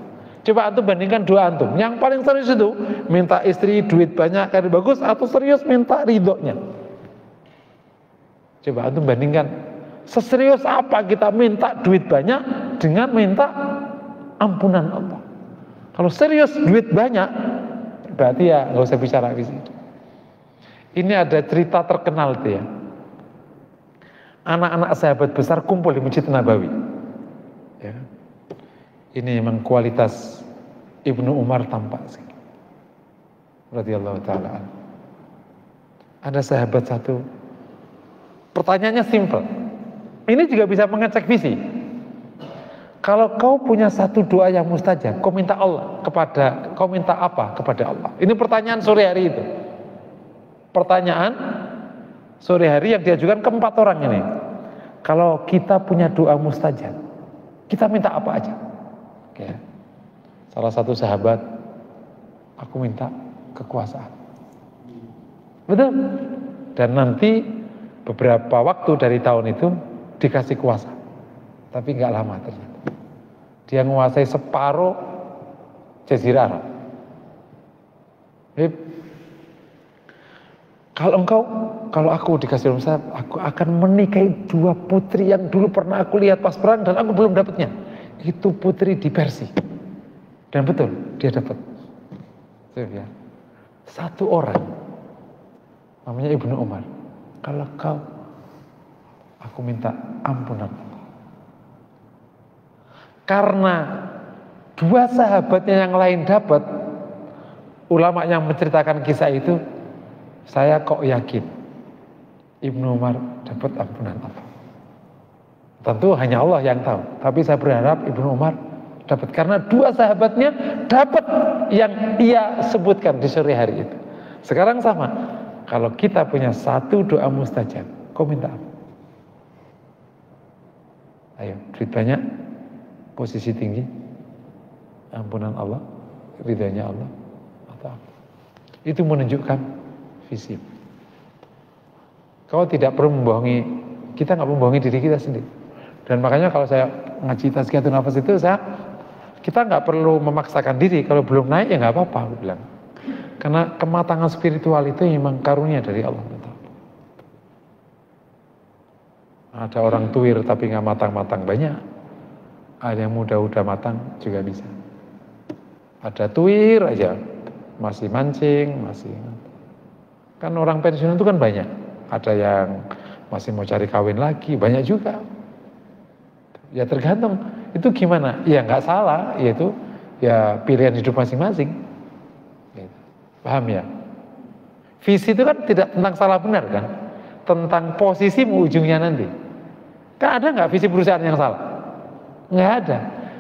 Coba antum bandingkan dua antum. Yang paling serius itu minta istri duit banyak, karir bagus, atau serius minta ridhonya? Coba antum bandingkan. Seserius apa kita minta duit banyak dengan minta ampunan Allah? Kalau serius duit banyak, berarti ya nggak usah bicara visi. Ini ada cerita terkenal tuh ya. Anak-anak sahabat besar kumpul di Masjid Nabawi. Ya. Ini memang kualitas Ibnu Umar tampak sih. Radhiyallahu ta'ala. Ada sahabat satu. Pertanyaannya simple. Ini juga bisa mengecek visi. Kalau kau punya satu doa yang mustajab, kau minta apa kepada Allah? Ini pertanyaan sore hari itu. Pertanyaan sore hari yang diajukan ke 4 orang ini. Kalau kita punya doa mustajab, kita minta apa aja? Oke. Salah satu sahabat, aku minta kekuasaan. Betul? Dan nanti beberapa waktu dari tahun itu dikasih kuasa, tapi nggak lama ternyata. Dia menguasai separuh Jazirah Arab. Kalau aku dikasih rumah, aku akan menikahi 2 putri yang dulu pernah aku lihat pas perang dan aku belum dapatnya. Itu putri di Persia. Dan betul, dia dapat. Satu orang, namanya Ibnu Umar. Kalau aku minta ampunan Allah. Karena 2 sahabatnya yang lain dapat, ulama yang menceritakan kisah itu, saya kok yakin Ibnu Umar dapat ampunan Allah. Tentu hanya Allah yang tahu, tapi saya berharap Ibnu Umar dapat, karena 2 sahabatnya dapat yang ia sebutkan di sore hari itu. Sekarang sama, kalau kita punya satu doa mustajab, kau minta apa? Ayo, duit banyak, posisi tinggi, ampunan Allah, ridhanya Allah, atau apa? Itu menunjukkan visi. Kau tidak perlu membohongi, kita nggak membohongi diri kita sendiri. Dan makanya kalau saya ngaji tazkiyatun nafas itu, kita nggak perlu memaksakan diri. Kalau belum naik ya nggak apa-apa, aku bilang. Karena kematangan spiritual itu memang karunia dari Allah. Ada orang tuir tapi nggak matang-matang banyak. Ada yang muda udah matang juga bisa. Ada tuir aja, masih mancing, masih. Kan orang pensiun itu kan banyak. Ada yang masih mau cari kawin lagi, banyak juga. Ya tergantung, itu gimana? Ya nggak salah, yaitu ya pilihan hidup masing-masing. Paham ya? Visi itu kan tidak tentang salah benar kan? Tentang posisimu ujungnya nanti. Kan ada nggak visi perusahaan yang salah? Nggak ada.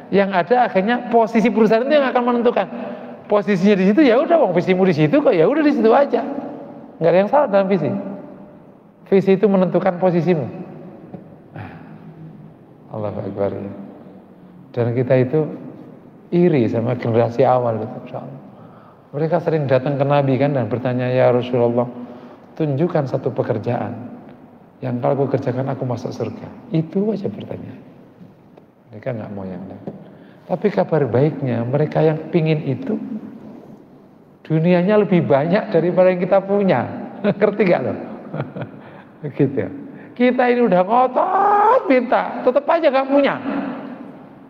Yang ada akhirnya posisi perusahaan itu yang akan menentukan. Posisinya di situ ya udah, wong visimu di situ kok, ya udah di situ aja. Nggak ada yang salah dalam visi. Visi itu menentukan posisimu. Allahu Akbar. Dan kita itu iri sama generasi awal itu, insyaallah. Mereka sering datang ke Nabi kan dan bertanya, ya Rasulullah, tunjukkan satu pekerjaan yang kalau aku kerjakan aku masuk surga. Itu aja pertanyaan. Mereka nggak mau yang lain. Tapi kabar baiknya mereka yang pingin itu dunianya lebih banyak daripada yang kita punya. Ngerti gak loh? Gitu. Kita ini udah ngotot minta, tetap aja gak punya.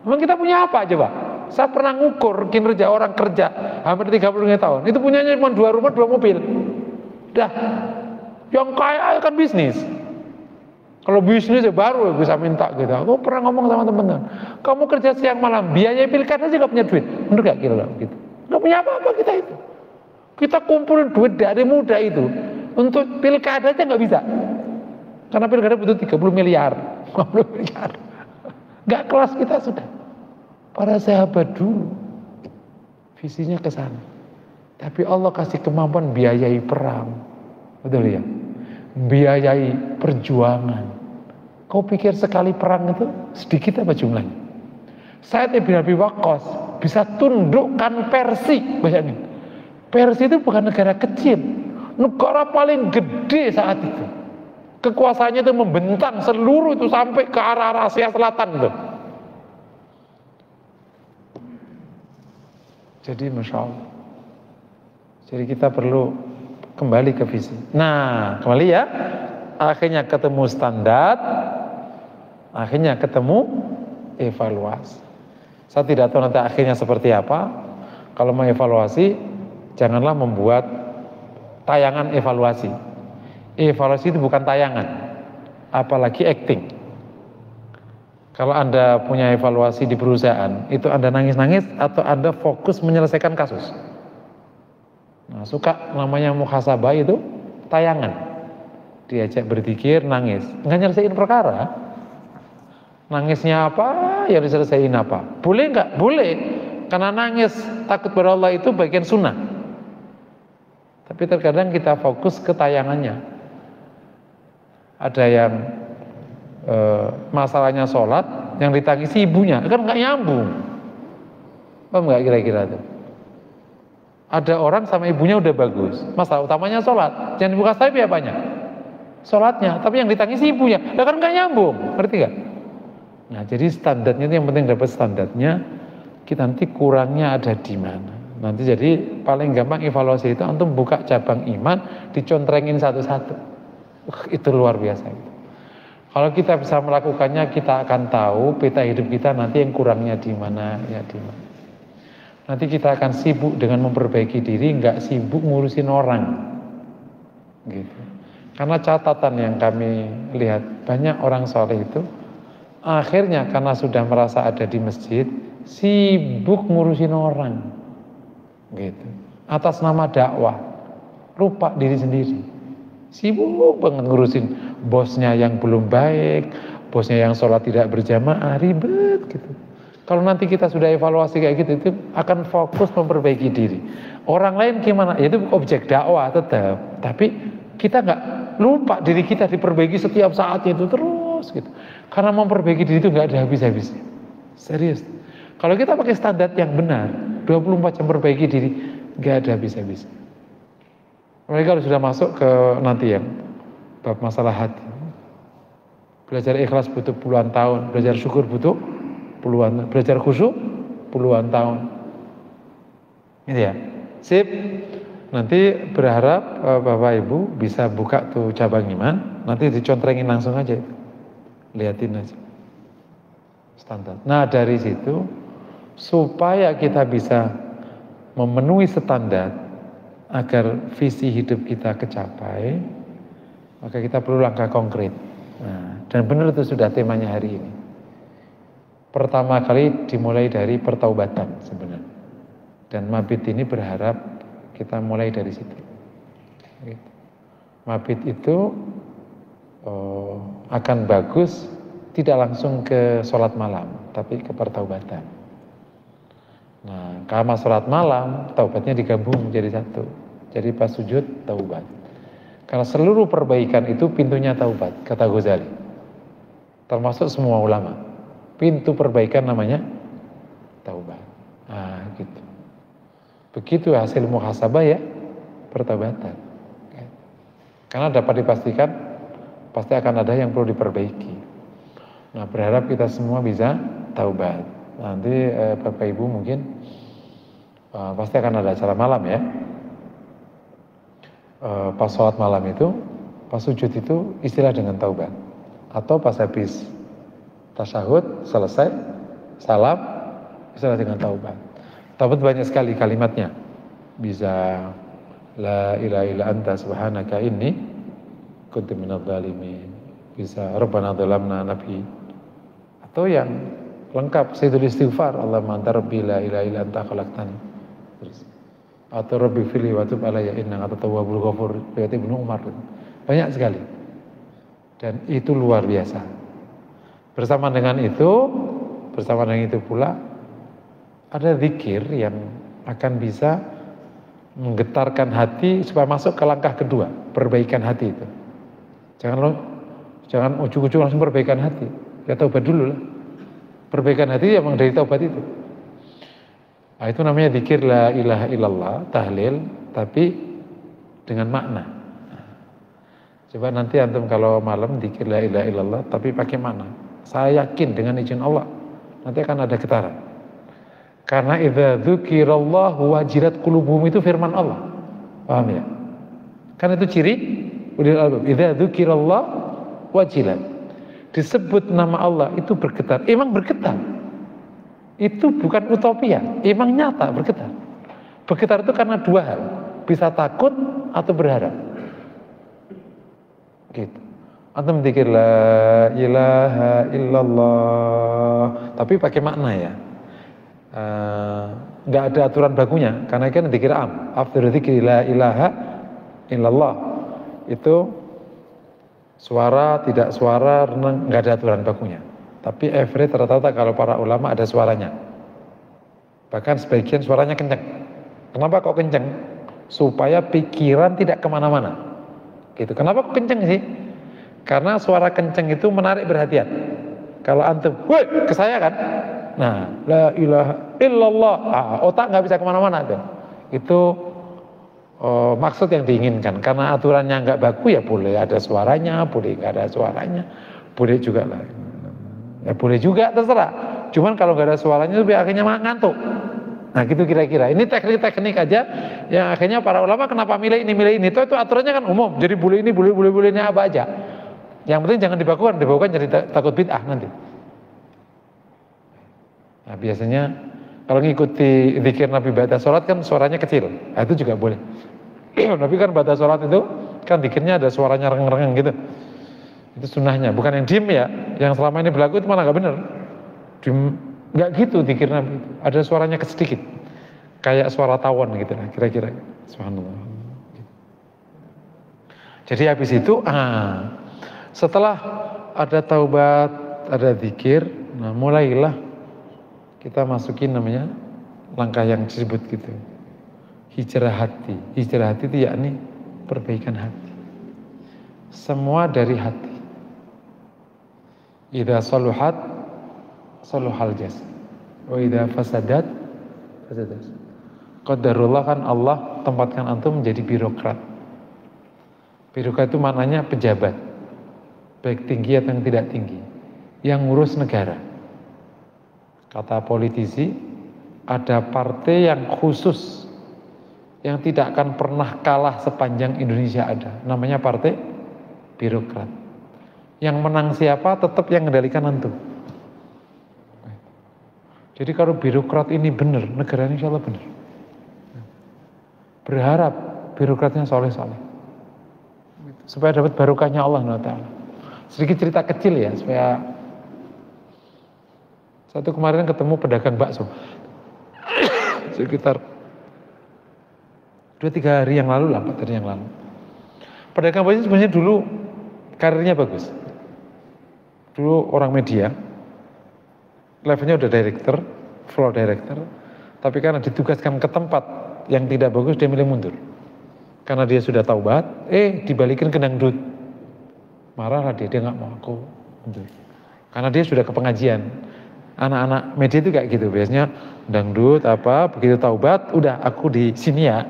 Emang kita punya apa coba? Saya pernah ngukur kinerja orang kerja hampir 30 tahun. Itu punyanya cuma 2 rumah, 2 mobil. Dah. Yang kaya kan bisnis. Kalau bisnis ya baru bisa minta gitu. Aku pernah ngomong sama teman-teman, kamu kerja siang malam, biaya pilkada aja gak punya duit. Bener gak kira gitu? Gak punya apa-apa kita itu. Kita kumpulin duit dari muda itu untuk pilkada aja gak bisa. Karena pilkada butuh 30 miliar, 50 miliar. Gak kelas kita sudah. Para sahabat dulu visinya ke sana. Tapi Allah kasih kemampuan biayai perang. Betul ya? Biayai perjuangan. Kau pikir sekali perang itu sedikit apa jumlahnya? Sa'ad ibn Abi Waqqas bisa tundukkan Persia. Bayangin, Persia itu bukan negara kecil, negara paling gede saat itu. Kekuasaannya itu membentang seluruh itu sampai ke arah Asia Selatan itu. Jadi Masya Allah. Jadi kita perlu kembali ke visi. Nah, kembali ya. Akhirnya ketemu standar, akhirnya ketemu evaluasi. Saya tidak tahu nanti akhirnya seperti apa. Kalau mau evaluasi, janganlah membuat tayangan evaluasi. Evaluasi itu bukan tayangan, apalagi acting. Kalau Anda punya evaluasi di perusahaan, itu Anda nangis-nangis atau Anda fokus menyelesaikan kasus. Nah, suka namanya muhasabah itu tayangan. Diajak berzikir, nangis, nggak nyelesain perkara. Nangisnya apa? Ya diselesain apa? Boleh nggak? Boleh. Karena nangis takut pada Allah itu bagian sunnah. Tapi terkadang kita fokus ke tayangannya. Ada yang masalahnya sholat, yang ditangisi ibunya, kan nggak nyambung. Paham nggak kira-kira tuh? Ada orang sama ibunya udah bagus, masalah utamanya sholat, jangan dibuka sayap ya banyak. Sholatnya, tapi yang ditangisi ibunya, kan nggak nyambung, ngerti nggak? Nah, jadi standarnya itu yang penting dapat standarnya. Kita nanti kurangnya ada di mana. Nanti jadi paling gampang evaluasi itu antum buka cabang iman, dicontrengin satu-satu. Itu luar biasa. Kalau kita bisa melakukannya, kita akan tahu peta hidup kita nanti yang kurangnya di mana, ya di mana. Nanti kita akan sibuk dengan memperbaiki diri, nggak sibuk ngurusin orang, gitu. Karena catatan yang kami lihat, banyak orang soleh itu akhirnya karena sudah merasa ada di masjid, sibuk ngurusin orang, gitu. Atas nama dakwah, lupa diri sendiri. Sibuk banget ngurusin bosnya yang belum baik, bosnya yang sholat tidak berjamaah, ribet gitu. Kalau nanti kita sudah evaluasi kayak gitu, itu akan fokus memperbaiki diri. Orang lain gimana? Ya itu objek dakwah tetap, tapi kita nggak lupa diri kita diperbaiki setiap saat itu terus gitu. Karena memperbaiki diri itu nggak ada habis-habisnya. Serius. Kalau kita pakai standar yang benar, 24 jam perbaiki diri, nggak ada habis-habisnya. Mereka kalau sudah masuk ke nanti yang bab masalah hati. Belajar ikhlas butuh puluhan tahun, belajar syukur butuh puluhan tahun, belajar khusyuk puluhan tahun. Gitu ya. Sip. Nanti berharap Bapak Ibu bisa buka tuh cabang iman, nanti dicontrengin langsung aja itu. Liatin aja. Standar. Nah, dari situ supaya kita bisa memenuhi standar agar visi hidup kita kecapai, maka kita perlu langkah konkret. Nah, dan benar itu sudah temanya hari ini. Pertama kali dimulai dari pertaubatan sebenarnya. Dan Mabit ini berharap kita mulai dari situ. Mabit itu akan bagus tidak langsung ke sholat malam, tapi ke pertaubatan. Nah, karena sholat malam, taubatnya digabung menjadi satu. Jadi pas sujud, taubat. Karena seluruh perbaikan itu pintunya taubat, kata Ghazali. Termasuk semua ulama. Pintu perbaikan namanya taubat. Nah, gitu. Begitu hasil muhasabah ya, pertaubatan. Karena dapat dipastikan pasti akan ada yang perlu diperbaiki. Nah, berharap kita semua bisa taubat. Nanti Bapak Ibu mungkin pasti akan ada acara malam ya. Pas sholat malam itu, pas sujud itu istilah dengan taubat. Atau pas habis tasyahud selesai, salam, istilah dengan taubat. Taubat banyak sekali kalimatnya. Bisa la ilaha illa anta subhanaka inni kuntu minadh dhalimin. Bisa rabbana dhalamna nabi. Atau yang lengkap sayyidul istighfar, Allahumma anta rabbi la ilaha illa anta khalaqtani. Terus atau rabbi fili wa tub alayya innaka tawwabul ghafur. Riwayat Ibnu Umar. Banyak sekali. Dan itu luar biasa. Bersama dengan itu pula ada zikir yang akan bisa menggetarkan hati supaya masuk ke langkah kedua, perbaikan hati itu. Jangan ujuk-ujuk langsung perbaikan hati. Ya taubat dulu lah. Perbaikan hati memang dari taubat itu. Nah, itu namanya zikir la ilaha illallah, tahlil, tapi dengan makna. Coba nanti antum kalau malam zikir la ilaha illallah tapi pakai makna. Saya yakin dengan izin Allah nanti akan ada getaran. Karena idza dzukirallahu wajilat qulubuhum itu firman Allah. Paham ya? Kan itu ciri ulil albab. Idza dzukirallahu wajilat. Disebut nama Allah itu bergetar. Emang bergetar. Itu bukan utopia, emang nyata bergetar. Bergetar itu karena dua hal. Bisa takut atau berharap. Gitu. Antum dzikir la ilaha illallah tapi pakai makna ya. Nggak ada aturan bakunya karena kan dzikir am. Afdhalu dzikri la ilaha illallah. Itu suara tidak suara renang nggak ada aturan bakunya. Tapi average rata-rata kalau para ulama ada suaranya. Bahkan sebagian suaranya kencang. Kenapa kok kencang? Supaya pikiran tidak kemana-mana. Gitu. Kenapa kok kencang sih? Karena suara kencang itu menarik perhatian. Kalau antum, woi ke saya kan? Nah, la ilaha illallah, otak nggak bisa kemana-mana tuh. Itu maksud yang diinginkan. Karena aturannya nggak baku ya boleh ada suaranya, boleh nggak ada suaranya, boleh juga lah. Ya boleh juga terserah. Cuman kalau nggak ada suaranya itu akhirnya ngantuk. Nah gitu kira-kira. Ini teknik-teknik aja yang akhirnya para ulama kenapa milih ini. Itu aturannya kan umum. Jadi boleh ini, boleh ini apa aja. Yang penting jangan dibakukan jadi takut bid'ah nanti. Nah biasanya kalau ngikuti zikir Nabi ba'da sholat kan suaranya kecil. Nah, itu juga boleh. Tapi kan ba'da sholat itu kan zikirnya ada suaranya reng-reng gitu. Itu sunnahnya, bukan yang diem ya. Yang selama ini berlaku itu malah nggak benar. Nggak gitu zikir Nabi itu. Ada suaranya sedikit, kayak suara tawon gitu lah kira-kira. Subhanallah. Jadi habis itu, setelah ada taubat, ada zikir, nah mulailah kita masukin namanya langkah yang disebut gitu. Hijrah hati. Hijrah hati itu yakni perbaikan hati. Semua dari hati. Idza saluhat saluhal jasad. Wa idza fasadat qadarullah kan Allah tempatkan antum menjadi birokrat. Birokrat itu maknanya pejabat, baik tinggi atau yang tidak tinggi, yang ngurus negara. Kata politisi, ada partai yang khusus, yang tidak akan pernah kalah sepanjang Indonesia ada. Namanya partai birokrat. Yang menang siapa, tetap yang mengendalikan antum. Jadi kalau birokrat ini benar, negara ini insya Allah benar. Berharap birokratnya soleh-soleh, supaya dapat barokahnya Allah SWT. Sedikit cerita kecil ya, supaya satu kemarin ketemu pedagang bakso sekitar 2-3 hari yang lalu lah, 4 hari yang lalu. Pedagang bakso sebenarnya dulu karirnya bagus. Dulu orang media, levelnya udah director, floor director, tapi karena ditugaskan ke tempat yang tidak bagus, dia milih mundur. Karena dia sudah taubat, dibalikin ke dangdut. Marahlah dia nggak mau, aku mundur. Karena dia sudah ke pengajian. Anak-anak media itu kayak gitu, biasanya dangdut begitu taubat, udah aku di sini ya.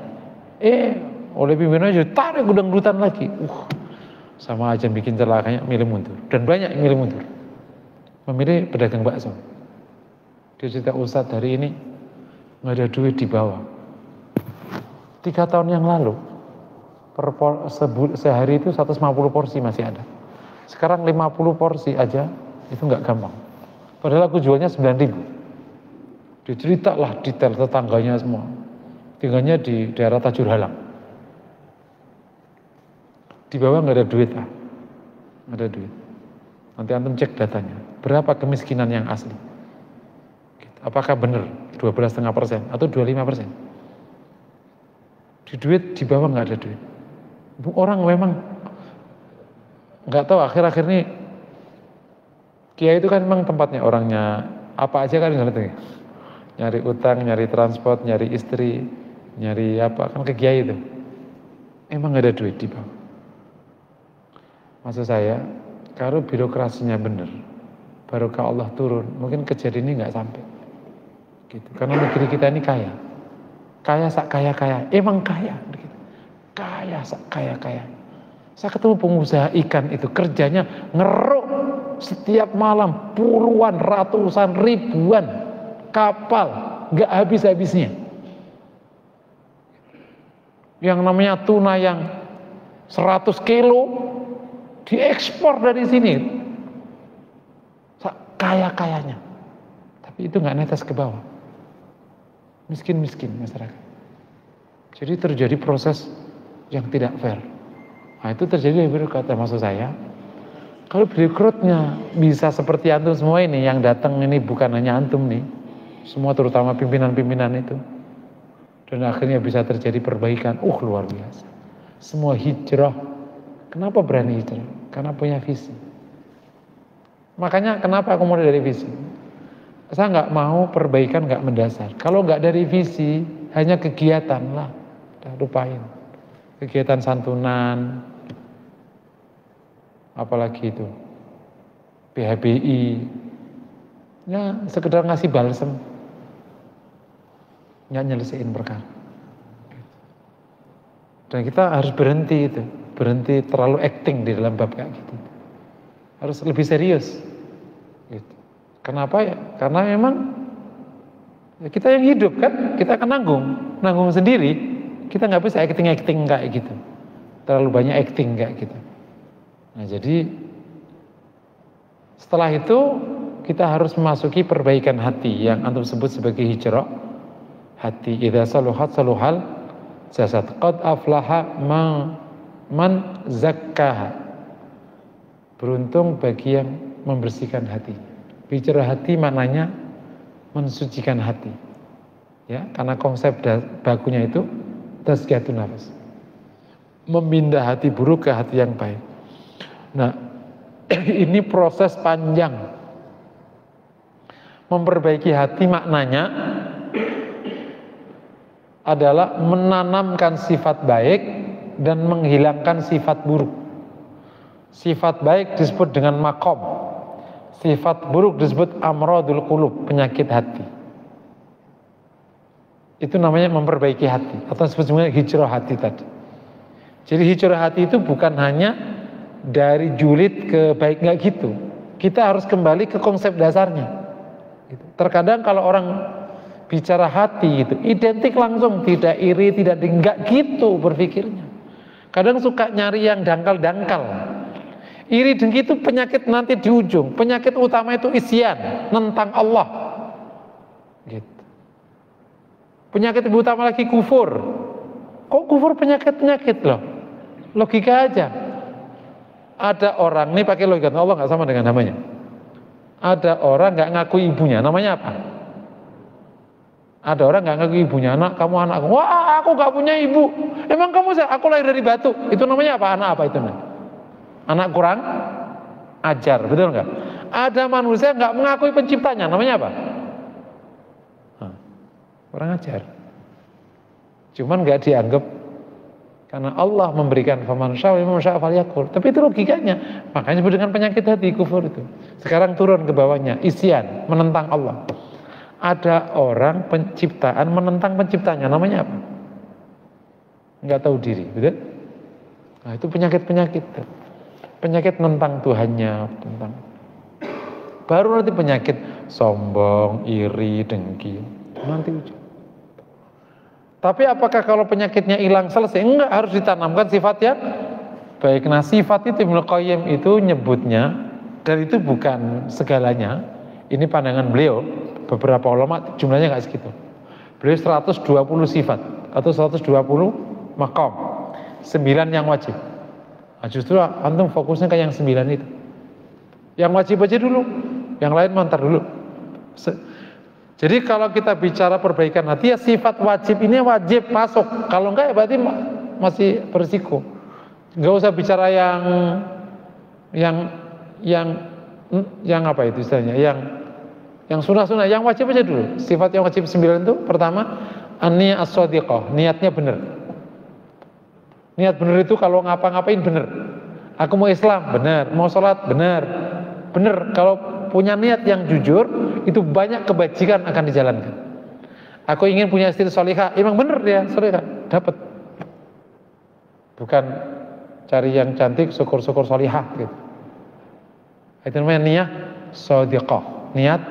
Oleh pimpinannya tarik ke dangdutan lagi. Sama aja bikin celakanya, milih mundur. Dan banyak yang milih mundur. Memilih pedagang bakso. Dia cerita, Ustadz hari ini nggak ada duit di bawah. 3 tahun yang lalu, sehari itu 150 porsi masih ada. Sekarang 50 porsi aja, itu nggak gampang. Padahal aku jualnya 9.000. Diceritalah detail tetangganya semua. Tinggalnya di daerah Tajur Halang. Di bawah nggak ada duit lah. Nggak ada duit. Nanti antum cek datanya. Berapa kemiskinan yang asli? Apakah benar 12,5% atau 25%? Di duit di bawah nggak ada duit. Orang memang nggak tahu akhir-akhir ini kiai itu kan memang tempatnya orangnya apa aja kan nggak ngerti. Nyari utang, nyari transport, nyari istri, nyari apa kan ke kiai itu. Emang nggak ada duit di bawah. Maksud saya, kalau birokrasinya benar, barokah Allah turun, mungkin kejadian ini nggak sampai. Gitu. Karena negeri kita ini kaya. Kaya sak kaya-kaya, emang kaya. Gitu. Kaya sak kaya-kaya. Saya ketemu pengusaha ikan itu kerjanya ngeruk setiap malam puluhan, ratusan, ribuan kapal, nggak habis-habisnya. Yang namanya tuna yang 100 kilo diekspor dari sini, kaya-kayanya, tapi itu nggak netes ke bawah, miskin-miskin masyarakat. Jadi terjadi proses yang tidak fair. Nah itu terjadi dari kata maksud saya, kalau birokratnya bisa seperti antum semua ini, yang datang ini bukan hanya antum nih, semua terutama pimpinan-pimpinan itu, dan akhirnya bisa terjadi perbaikan, luar biasa. Semua hijrah. Kenapa berani hijrah? Karena punya visi. Makanya kenapa aku mulai dari visi? Saya nggak mau perbaikan nggak mendasar. Kalau nggak dari visi, hanya kegiatan lah, udah lupain. Kegiatan santunan, apalagi itu, PHBI, ya sekedar ngasih balsem, nggak nyelesain perkara. Dan kita harus berhenti itu. Berhenti terlalu acting di dalam bab kayak gitu. Harus lebih serius. Gitu. Kenapa ya? Karena memang ya kita yang hidup kan, kita akan nanggung sendiri. Kita nggak bisa acting kayak gitu. Terlalu banyak acting kayak gitu. Nah jadi setelah itu kita harus memasuki perbaikan hati yang antum sebut sebagai hijrah. Hati idza saluhat saluhal jasad. Qad aflaha man zakkaha. Beruntung bagi yang membersihkan hati. Bicara hati maknanya mensucikan hati. Ya, karena konsep bakunya itu tazkiyatun nafas. Memindah hati buruk ke hati yang baik. Nah, ini proses panjang. Memperbaiki hati maknanya adalah menanamkan sifat baik dan menghilangkan sifat buruk. Sifat baik disebut dengan makom, sifat buruk disebut amradul qulub, penyakit hati. Itu namanya memperbaiki hati, atau disebut sebenarnya hijrah hati tadi. Jadi hijrah hati itu bukan hanya dari julid ke baik, nggak gitu. Kita harus kembali ke konsep dasarnya. Terkadang kalau orang bicara hati itu identik langsung, tidak iri, tidak enggak gitu berpikirnya. Kadang suka nyari yang dangkal-dangkal. Iri dengki itu penyakit nanti di ujung. Penyakit utama itu isyan, nentang Allah. Gitu. Penyakit utama lagi kufur. Kok kufur penyakit-penyakit loh? Logika aja. Ada orang, nih pakai logika Allah nggak sama dengan namanya. Ada orang nggak ngaku ibunya, namanya apa? Ada orang nggak ngaku ibunya, anak kamu anakku. Wah, aku nggak punya ibu. Emang kamu aku lahir dari batu. Itu namanya apa? Anak apa itu? Anak kurang ajar, betul nggak? Ada manusia nggak mengakui penciptanya, namanya apa? Kurang ajar. Cuman nggak dianggap, karena Allah memberikan faman syaa falyakfur. Tapi itu logikanya. Makanya disebut dengan penyakit hati, kufur itu. Sekarang turun ke bawahnya, isyan, menentang Allah. Ada orang penciptaan menentang penciptanya, namanya apa? Nggak tahu diri, betul? Nah, itu penyakit-penyakit. Penyakit menentang Tuhannya, tentang. Baru nanti penyakit sombong, iri, dengki. Nanti ujung. Tapi apakah kalau penyakitnya hilang selesai? Enggak, harus ditanamkan sifat yang baik. Nah, sifat itu Ibnu Qayyim itu nyebutnya, dan itu bukan segalanya. Ini pandangan beliau. Beberapa ulama jumlahnya nggak segitu. Beliau 120 sifat atau 120 maqam. 9 yang wajib. Nah, justru antum fokusnya ke yang 9 itu. Yang wajib aja dulu, yang lain mantar dulu. Jadi kalau kita bicara perbaikan hati, ya sifat wajib ini wajib masuk. Kalau enggak ya berarti masih berisiko. Enggak usah bicara yang apa itu istilahnya, yang sunnah-sunnah, yang wajib aja dulu. Sifat yang wajib 9 itu pertama, an-niyah as-shadiqah, niatnya benar. Niat benar itu kalau ngapa-ngapain benar. Aku mau Islam, benar. Mau sholat, benar. Benar. Kalau punya niat yang jujur, itu banyak kebajikan akan dijalankan. Aku ingin punya istri solihah, emang benar dia solihah, dapat. Bukan cari yang cantik, syukur-syukur solihah gitu. Itu namanya niyah shadiqah, niat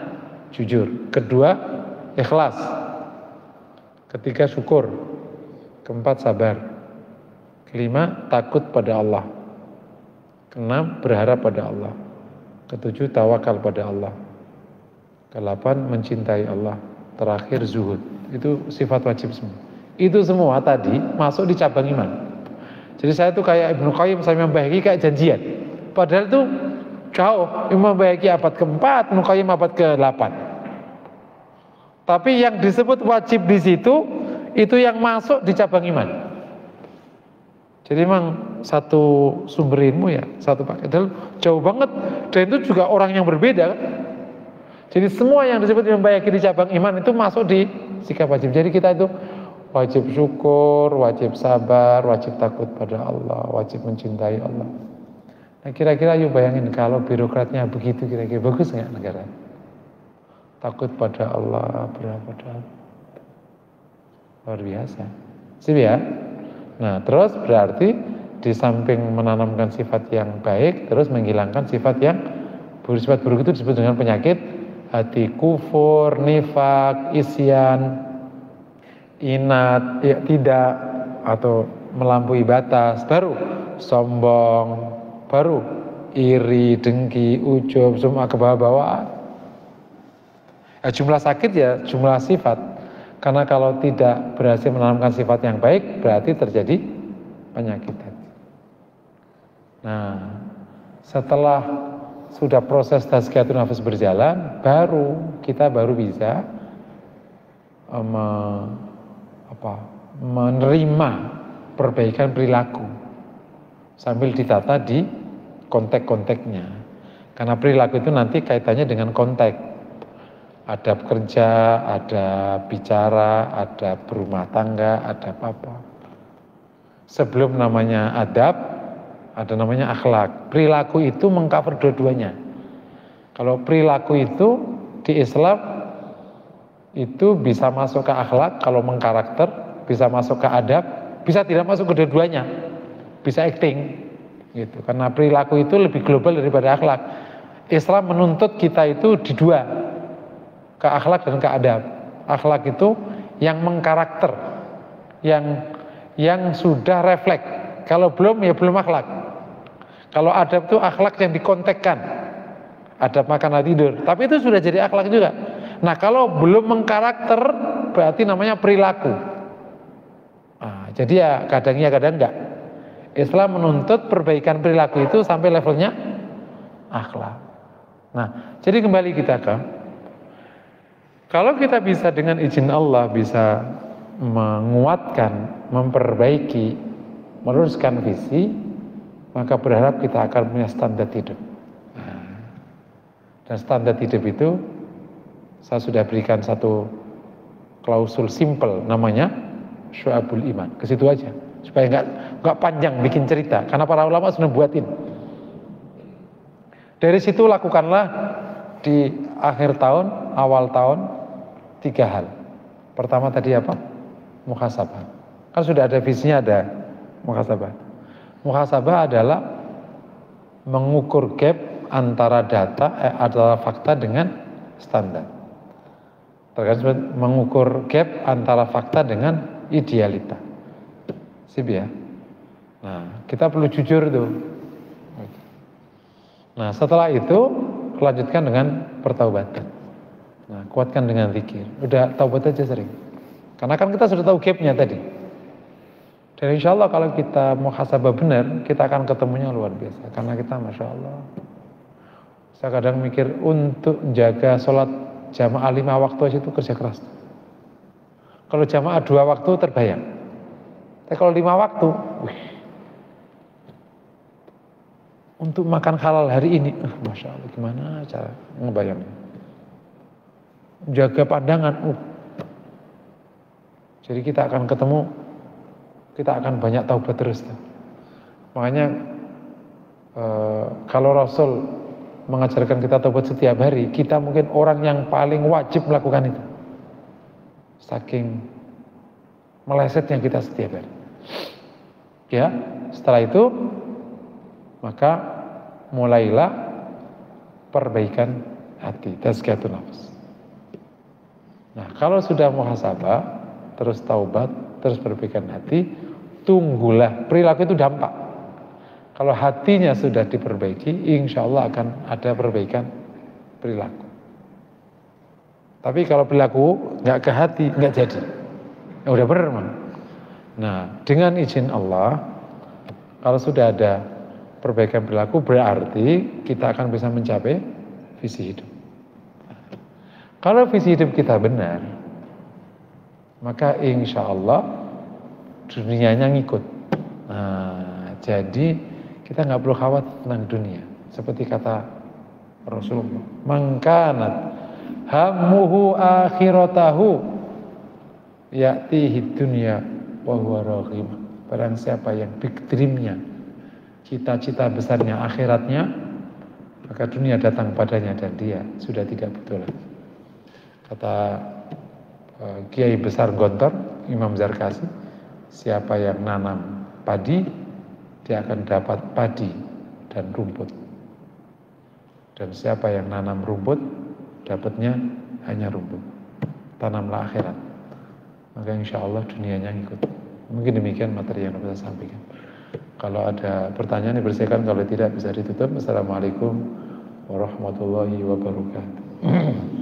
jujur. Kedua, ikhlas. Ketiga, syukur. Keempat, sabar. Kelima, takut pada Allah. Keenam, berharap pada Allah. Ketujuh, tawakal pada Allah. Kedelapan, mencintai Allah. Terakhir, zuhud. Itu sifat wajib semua. Itu semua tadi masuk di cabang iman. Jadi saya tuh kayak Ibnu Qayyim sama Imam Baihaqi kayak janjian. Padahal itu jauh. Imam Baihaqi abad ke-4, Ibnu Qayyim abad ke-8. Tapi yang disebut wajib di situ, itu yang masuk di cabang iman. Jadi memang satu sumber ilmu ya, satu paket. Jauh banget. Dan itu juga orang yang berbeda kan. Jadi semua yang disebut Imam Baihaqi di cabang iman itu masuk di sikap wajib. Jadi kita itu wajib syukur, wajib sabar, wajib takut pada Allah, wajib mencintai Allah. Nah kira-kira yuk bayangin kalau birokratnya begitu, kira-kira bagus nggak negara? Takut pada Allah, berharap pada Allah. Luar biasa. Sip ya? Nah terus berarti di samping menanamkan sifat yang baik, terus menghilangkan sifat yang buruk. Sifat buruk itu disebut dengan penyakit hati, kufur, nifak, isyan, inat, ya, tidak, atau melampaui batas, baru sombong, baru iri, dengki, ujub, semua kebawa-bawaan. Jumlah sakit ya jumlah sifat. Karena kalau tidak berhasil menanamkan sifat yang baik, berarti terjadi penyakit hati. Nah, setelah sudah proses tazkiyatun nafs berjalan, kita baru bisa menerima perbaikan perilaku sambil ditata di konteks-konteksnya. Karena perilaku itu nanti kaitannya dengan konteks. Ada kerja, ada bicara, ada berumah tangga, ada apa-apa. Sebelum namanya adab, ada namanya akhlak. Perilaku itu mengcover dua-duanya. Kalau perilaku itu di Islam itu bisa masuk ke akhlak kalau mengkarakter, bisa masuk ke adab, bisa tidak masuk ke dua-duanya. bisa acting gitu. Karena perilaku itu lebih global daripada akhlak. Islam menuntut kita itu di dua, ke akhlak dan ke adab. Akhlak itu yang mengkarakter, yang sudah refleks. Kalau belum ya belum akhlak. Kalau adab itu akhlak yang dikontekkan, adab makan tidur. Tapi itu sudah jadi akhlak juga. Nah kalau belum mengkarakter berarti namanya perilaku. Nah, jadi ya kadang enggak. Islam menuntut perbaikan perilaku itu sampai levelnya akhlak. Nah, jadi kembali kita ke, kalau kita bisa dengan izin Allah bisa menguatkan, memperbaiki, meluruskan visi, maka berharap kita akan punya standar hidup. Dan standar hidup itu saya sudah berikan satu klausul simple, namanya Syu'abul Iman. Ke situ aja supaya nggak panjang bikin cerita, karena para ulama sudah buatin. Dari situ lakukanlah di akhir tahun, awal tahun 3 hal. Pertama tadi apa? Muhasabah. Kan sudah ada visinya, ada muhasabah. Muhasabah adalah mengukur gap antara data, antara fakta dengan standar. Terkait mengukur gap antara fakta dengan idealita. Sip ya. Nah, kita perlu jujur tuh. Nah, setelah itu lanjutkan dengan pertaubatan. Nah, kuatkan dengan zikir. Udah taubat aja sering. Karena kan kita sudah tahu gapnya tadi. Dan insya Allah kalau kita muhasabah benar, kita akan ketemunya luar biasa. Karena kita Masya Allah. Saya kadang mikir untuk jaga sholat jamaah 5 waktu aja itu kerja keras. Kalau jamaah 2 waktu terbayang. Tapi kalau 5 waktu, untuk makan halal hari ini, Masya Allah, gimana cara ngebayangnya? Jaga pandangan, jadi kita akan ketemu, kita akan banyak taubat terus. Makanya kalau Rasul mengajarkan kita taubat setiap hari, kita mungkin orang yang paling wajib melakukan itu. Saking melesetnya kita setiap hari. Ya, setelah itu maka mulailah perbaikan hati, tazkiyatun nafs. Nah, kalau sudah muhasabah, terus taubat, terus perbaikan hati, tunggulah, perilaku itu dampak. Kalau hatinya sudah diperbaiki, insya Allah akan ada perbaikan perilaku. Tapi kalau perilaku nggak ke hati, nggak jadi. Ya udah bener, man. Nah, dengan izin Allah, kalau sudah ada perbaikan perilaku, berarti kita akan bisa mencapai visi hidup. Kalau visi hidup kita benar, maka insya Allah dunianya ngikut. Nah, jadi kita nggak perlu khawatir tentang dunia. Seperti kata Rasulullah, "Mangkanat hammuhu akhiratahu ya'tihi dunya wa huwa raghib." Barang siapa yang big dream-nya, cita-cita besarnya akhiratnya, maka dunia datang padanya dan dia sudah tidak butuh lagi. Kata Kiai besar Gontor, Imam Zarkasi, siapa yang nanam padi, dia akan dapat padi dan rumput. Dan siapa yang nanam rumput, dapatnya hanya rumput. Tanamlah akhirat, maka insya Allah dunianya ngikut. Mungkin demikian materi yang bisa saya sampaikan. Kalau ada pertanyaan dipersilakan, kalau tidak bisa ditutup. Assalamualaikum warahmatullahi wabarakatuh.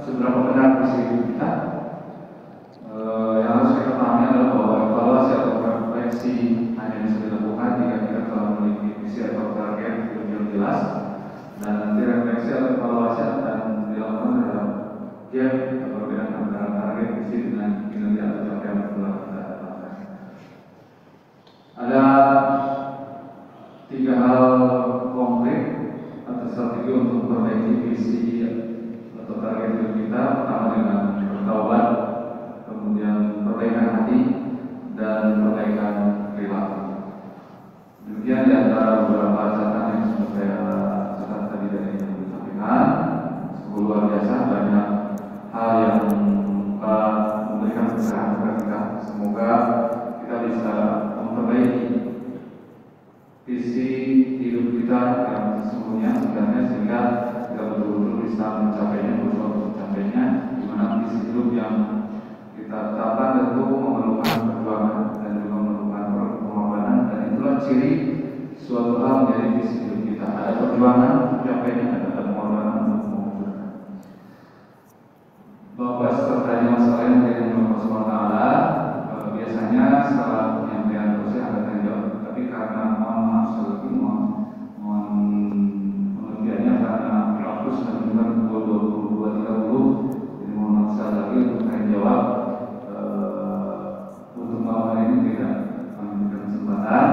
seberapa benar visi hidup kita. Yang harus kita pahami adalah bahwa evaluasi atau refleksi hanya bisa dilakukan jika kita telah memiliki visi atau target yang jelas, dan nanti refleksi atau evaluasi akan dilakukan dalam gap atau perbedaan antara target visi dengan kinerja atau capaian yang telah kita lakukan. Ada 3 hal konkret atau strategi untuk memperbaiki visi atau target hidup kita. Pertama dengan bertaubat, kemudian perbaikan hati, dan perbaikan perilaku. Demikian di antara beberapa catatan yang sudah saya catat tadi dari yang disampaikan. Luar biasa banyak hal yang memberikan pencerahan kepada kita. Semoga kita bisa memperbaiki visi hidup kita yang sesungguhnya sebenarnya, sehingga kita betul-betul bisa mencapainya, berusaha untuk mencapainya. Di mana visi hidup yang kita tetapkan tentu memerlukan perjuangan dan juga memerlukan pengorbanan, dan itulah ciri suatu hal menjadi visi hidup kita. Ada perjuangan untuk mencapainya, ada pengorbanan untuk mewujudkan. Bapak serta masalah yang dari Allah SWT, biasanya setelah penyampaian dosen ada tanya jawab, tapi karena mohon maaf sekali mohon pengertiannya karena waktu sudah menunjukkan pukul 22.30, jadi mohon maaf sekali lagi untuk tanya jawab. Untuk malam hari ini tidak memberikan kesempatan.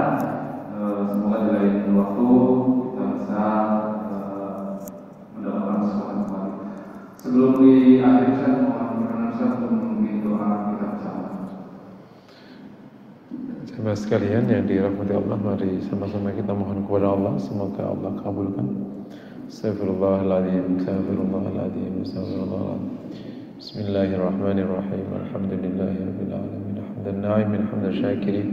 Semoga di lain waktu kita bisa mendapatkan kesempatan kembali. Sebelum diakhiri, saya mohon berkenan untuk memimpin doa kita bersama. Jemaah sekalian yang dirahmati Allah, mari sama-sama kita mohon kepada Allah, semoga Allah kabulkan. Astagfirullahaladzim, astagfirullahaladzim, astagfirullahaladzim. Bismillahirrahmanirrahim. Alhamdulillahirabbil alamin. Hamdan na'imin, hamdan syakirin.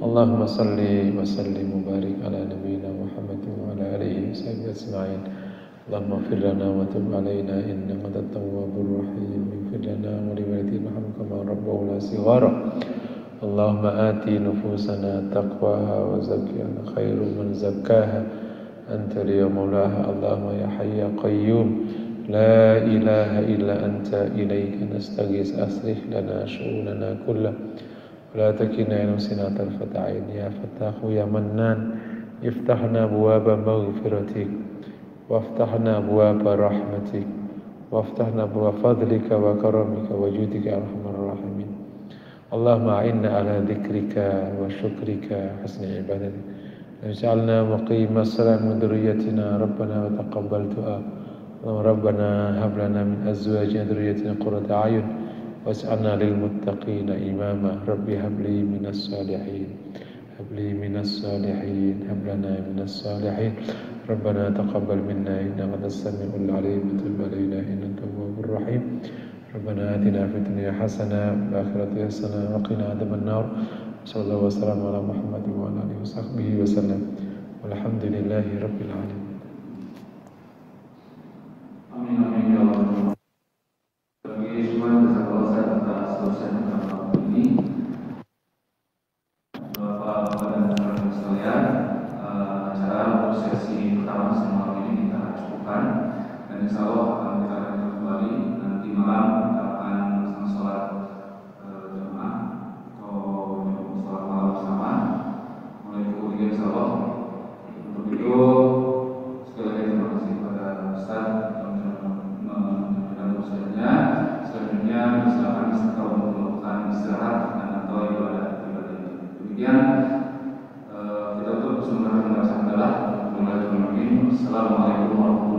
Allahumma salli wa sallim wa barik ala nabiyyina Muhammadin wa ala alihi wa sahbihi ajma'in. Allahumma ighfir lana wa tub alaina innaka antat tawwabur rahim. Ighfir lana wa li walidayna kama rabbawna shighara. Allahumma ati nufusana taqwaha wa zakkiha khairu man zakkaha anta ya maulaha. Allahumma ya hayy ya qayyum la ilaha illa anta ilaika nastaghis aslih lana syu'unana kullah wa la takilna ila anfusina tarfata 'ain. Ya Fattahu ya Mannan, iftahna abwaaba maghfiratik waftahna abwaaba rahmatik waftahna abwaaba fadlika wa karamika wa judika arhamar rahimin. Allahumma a'inna ala dzikrika wa syukrika husni ibadatik. Waj'alna muqimas salat min dzurriyyatina rabbana wa taqabbal du'a. Rabbana hab lana min azwajina dzurriyyatina qurrata a'yun waj'alna lil muttaqina imama. Rabbi habli minas salihin, habli minas salihin, hab lana minas salihin. Rabbana taqabbal minna innaka antas samiul alim wa tub alaina innaka tawwabur rahim. Rabbana atina fid dunya hasanah wa fil akhirati hasanah wa qina adzabannar. Sallallahu wasallam ala Muhammad wa ala alihi wasahbihi wasallam. Walhamdulillahi rabbil alamin. Amin amin ya Allah. Bagi semua jasa Allah atas dosen pada ini, Bapak dan saudara sekalian, acara untuk sesi pertama semalam ini kita cukupkan, dan insya Allah akan kita lanjutkan kembali nanti malam. Kita akan melaksanakan sholat jamaah atau sholat malam bersama mulai pukul 3 insya Allah. Untuk itu sekali lagi terima kasih kepada Ustaz dan dosennya. Selanjutnya silakan kalau untuk melakukan istirahat atau ibadah ini. Demikian kita tutup sementara membaca adalah Assalamualaikum warahmatullahi wabarakatuh.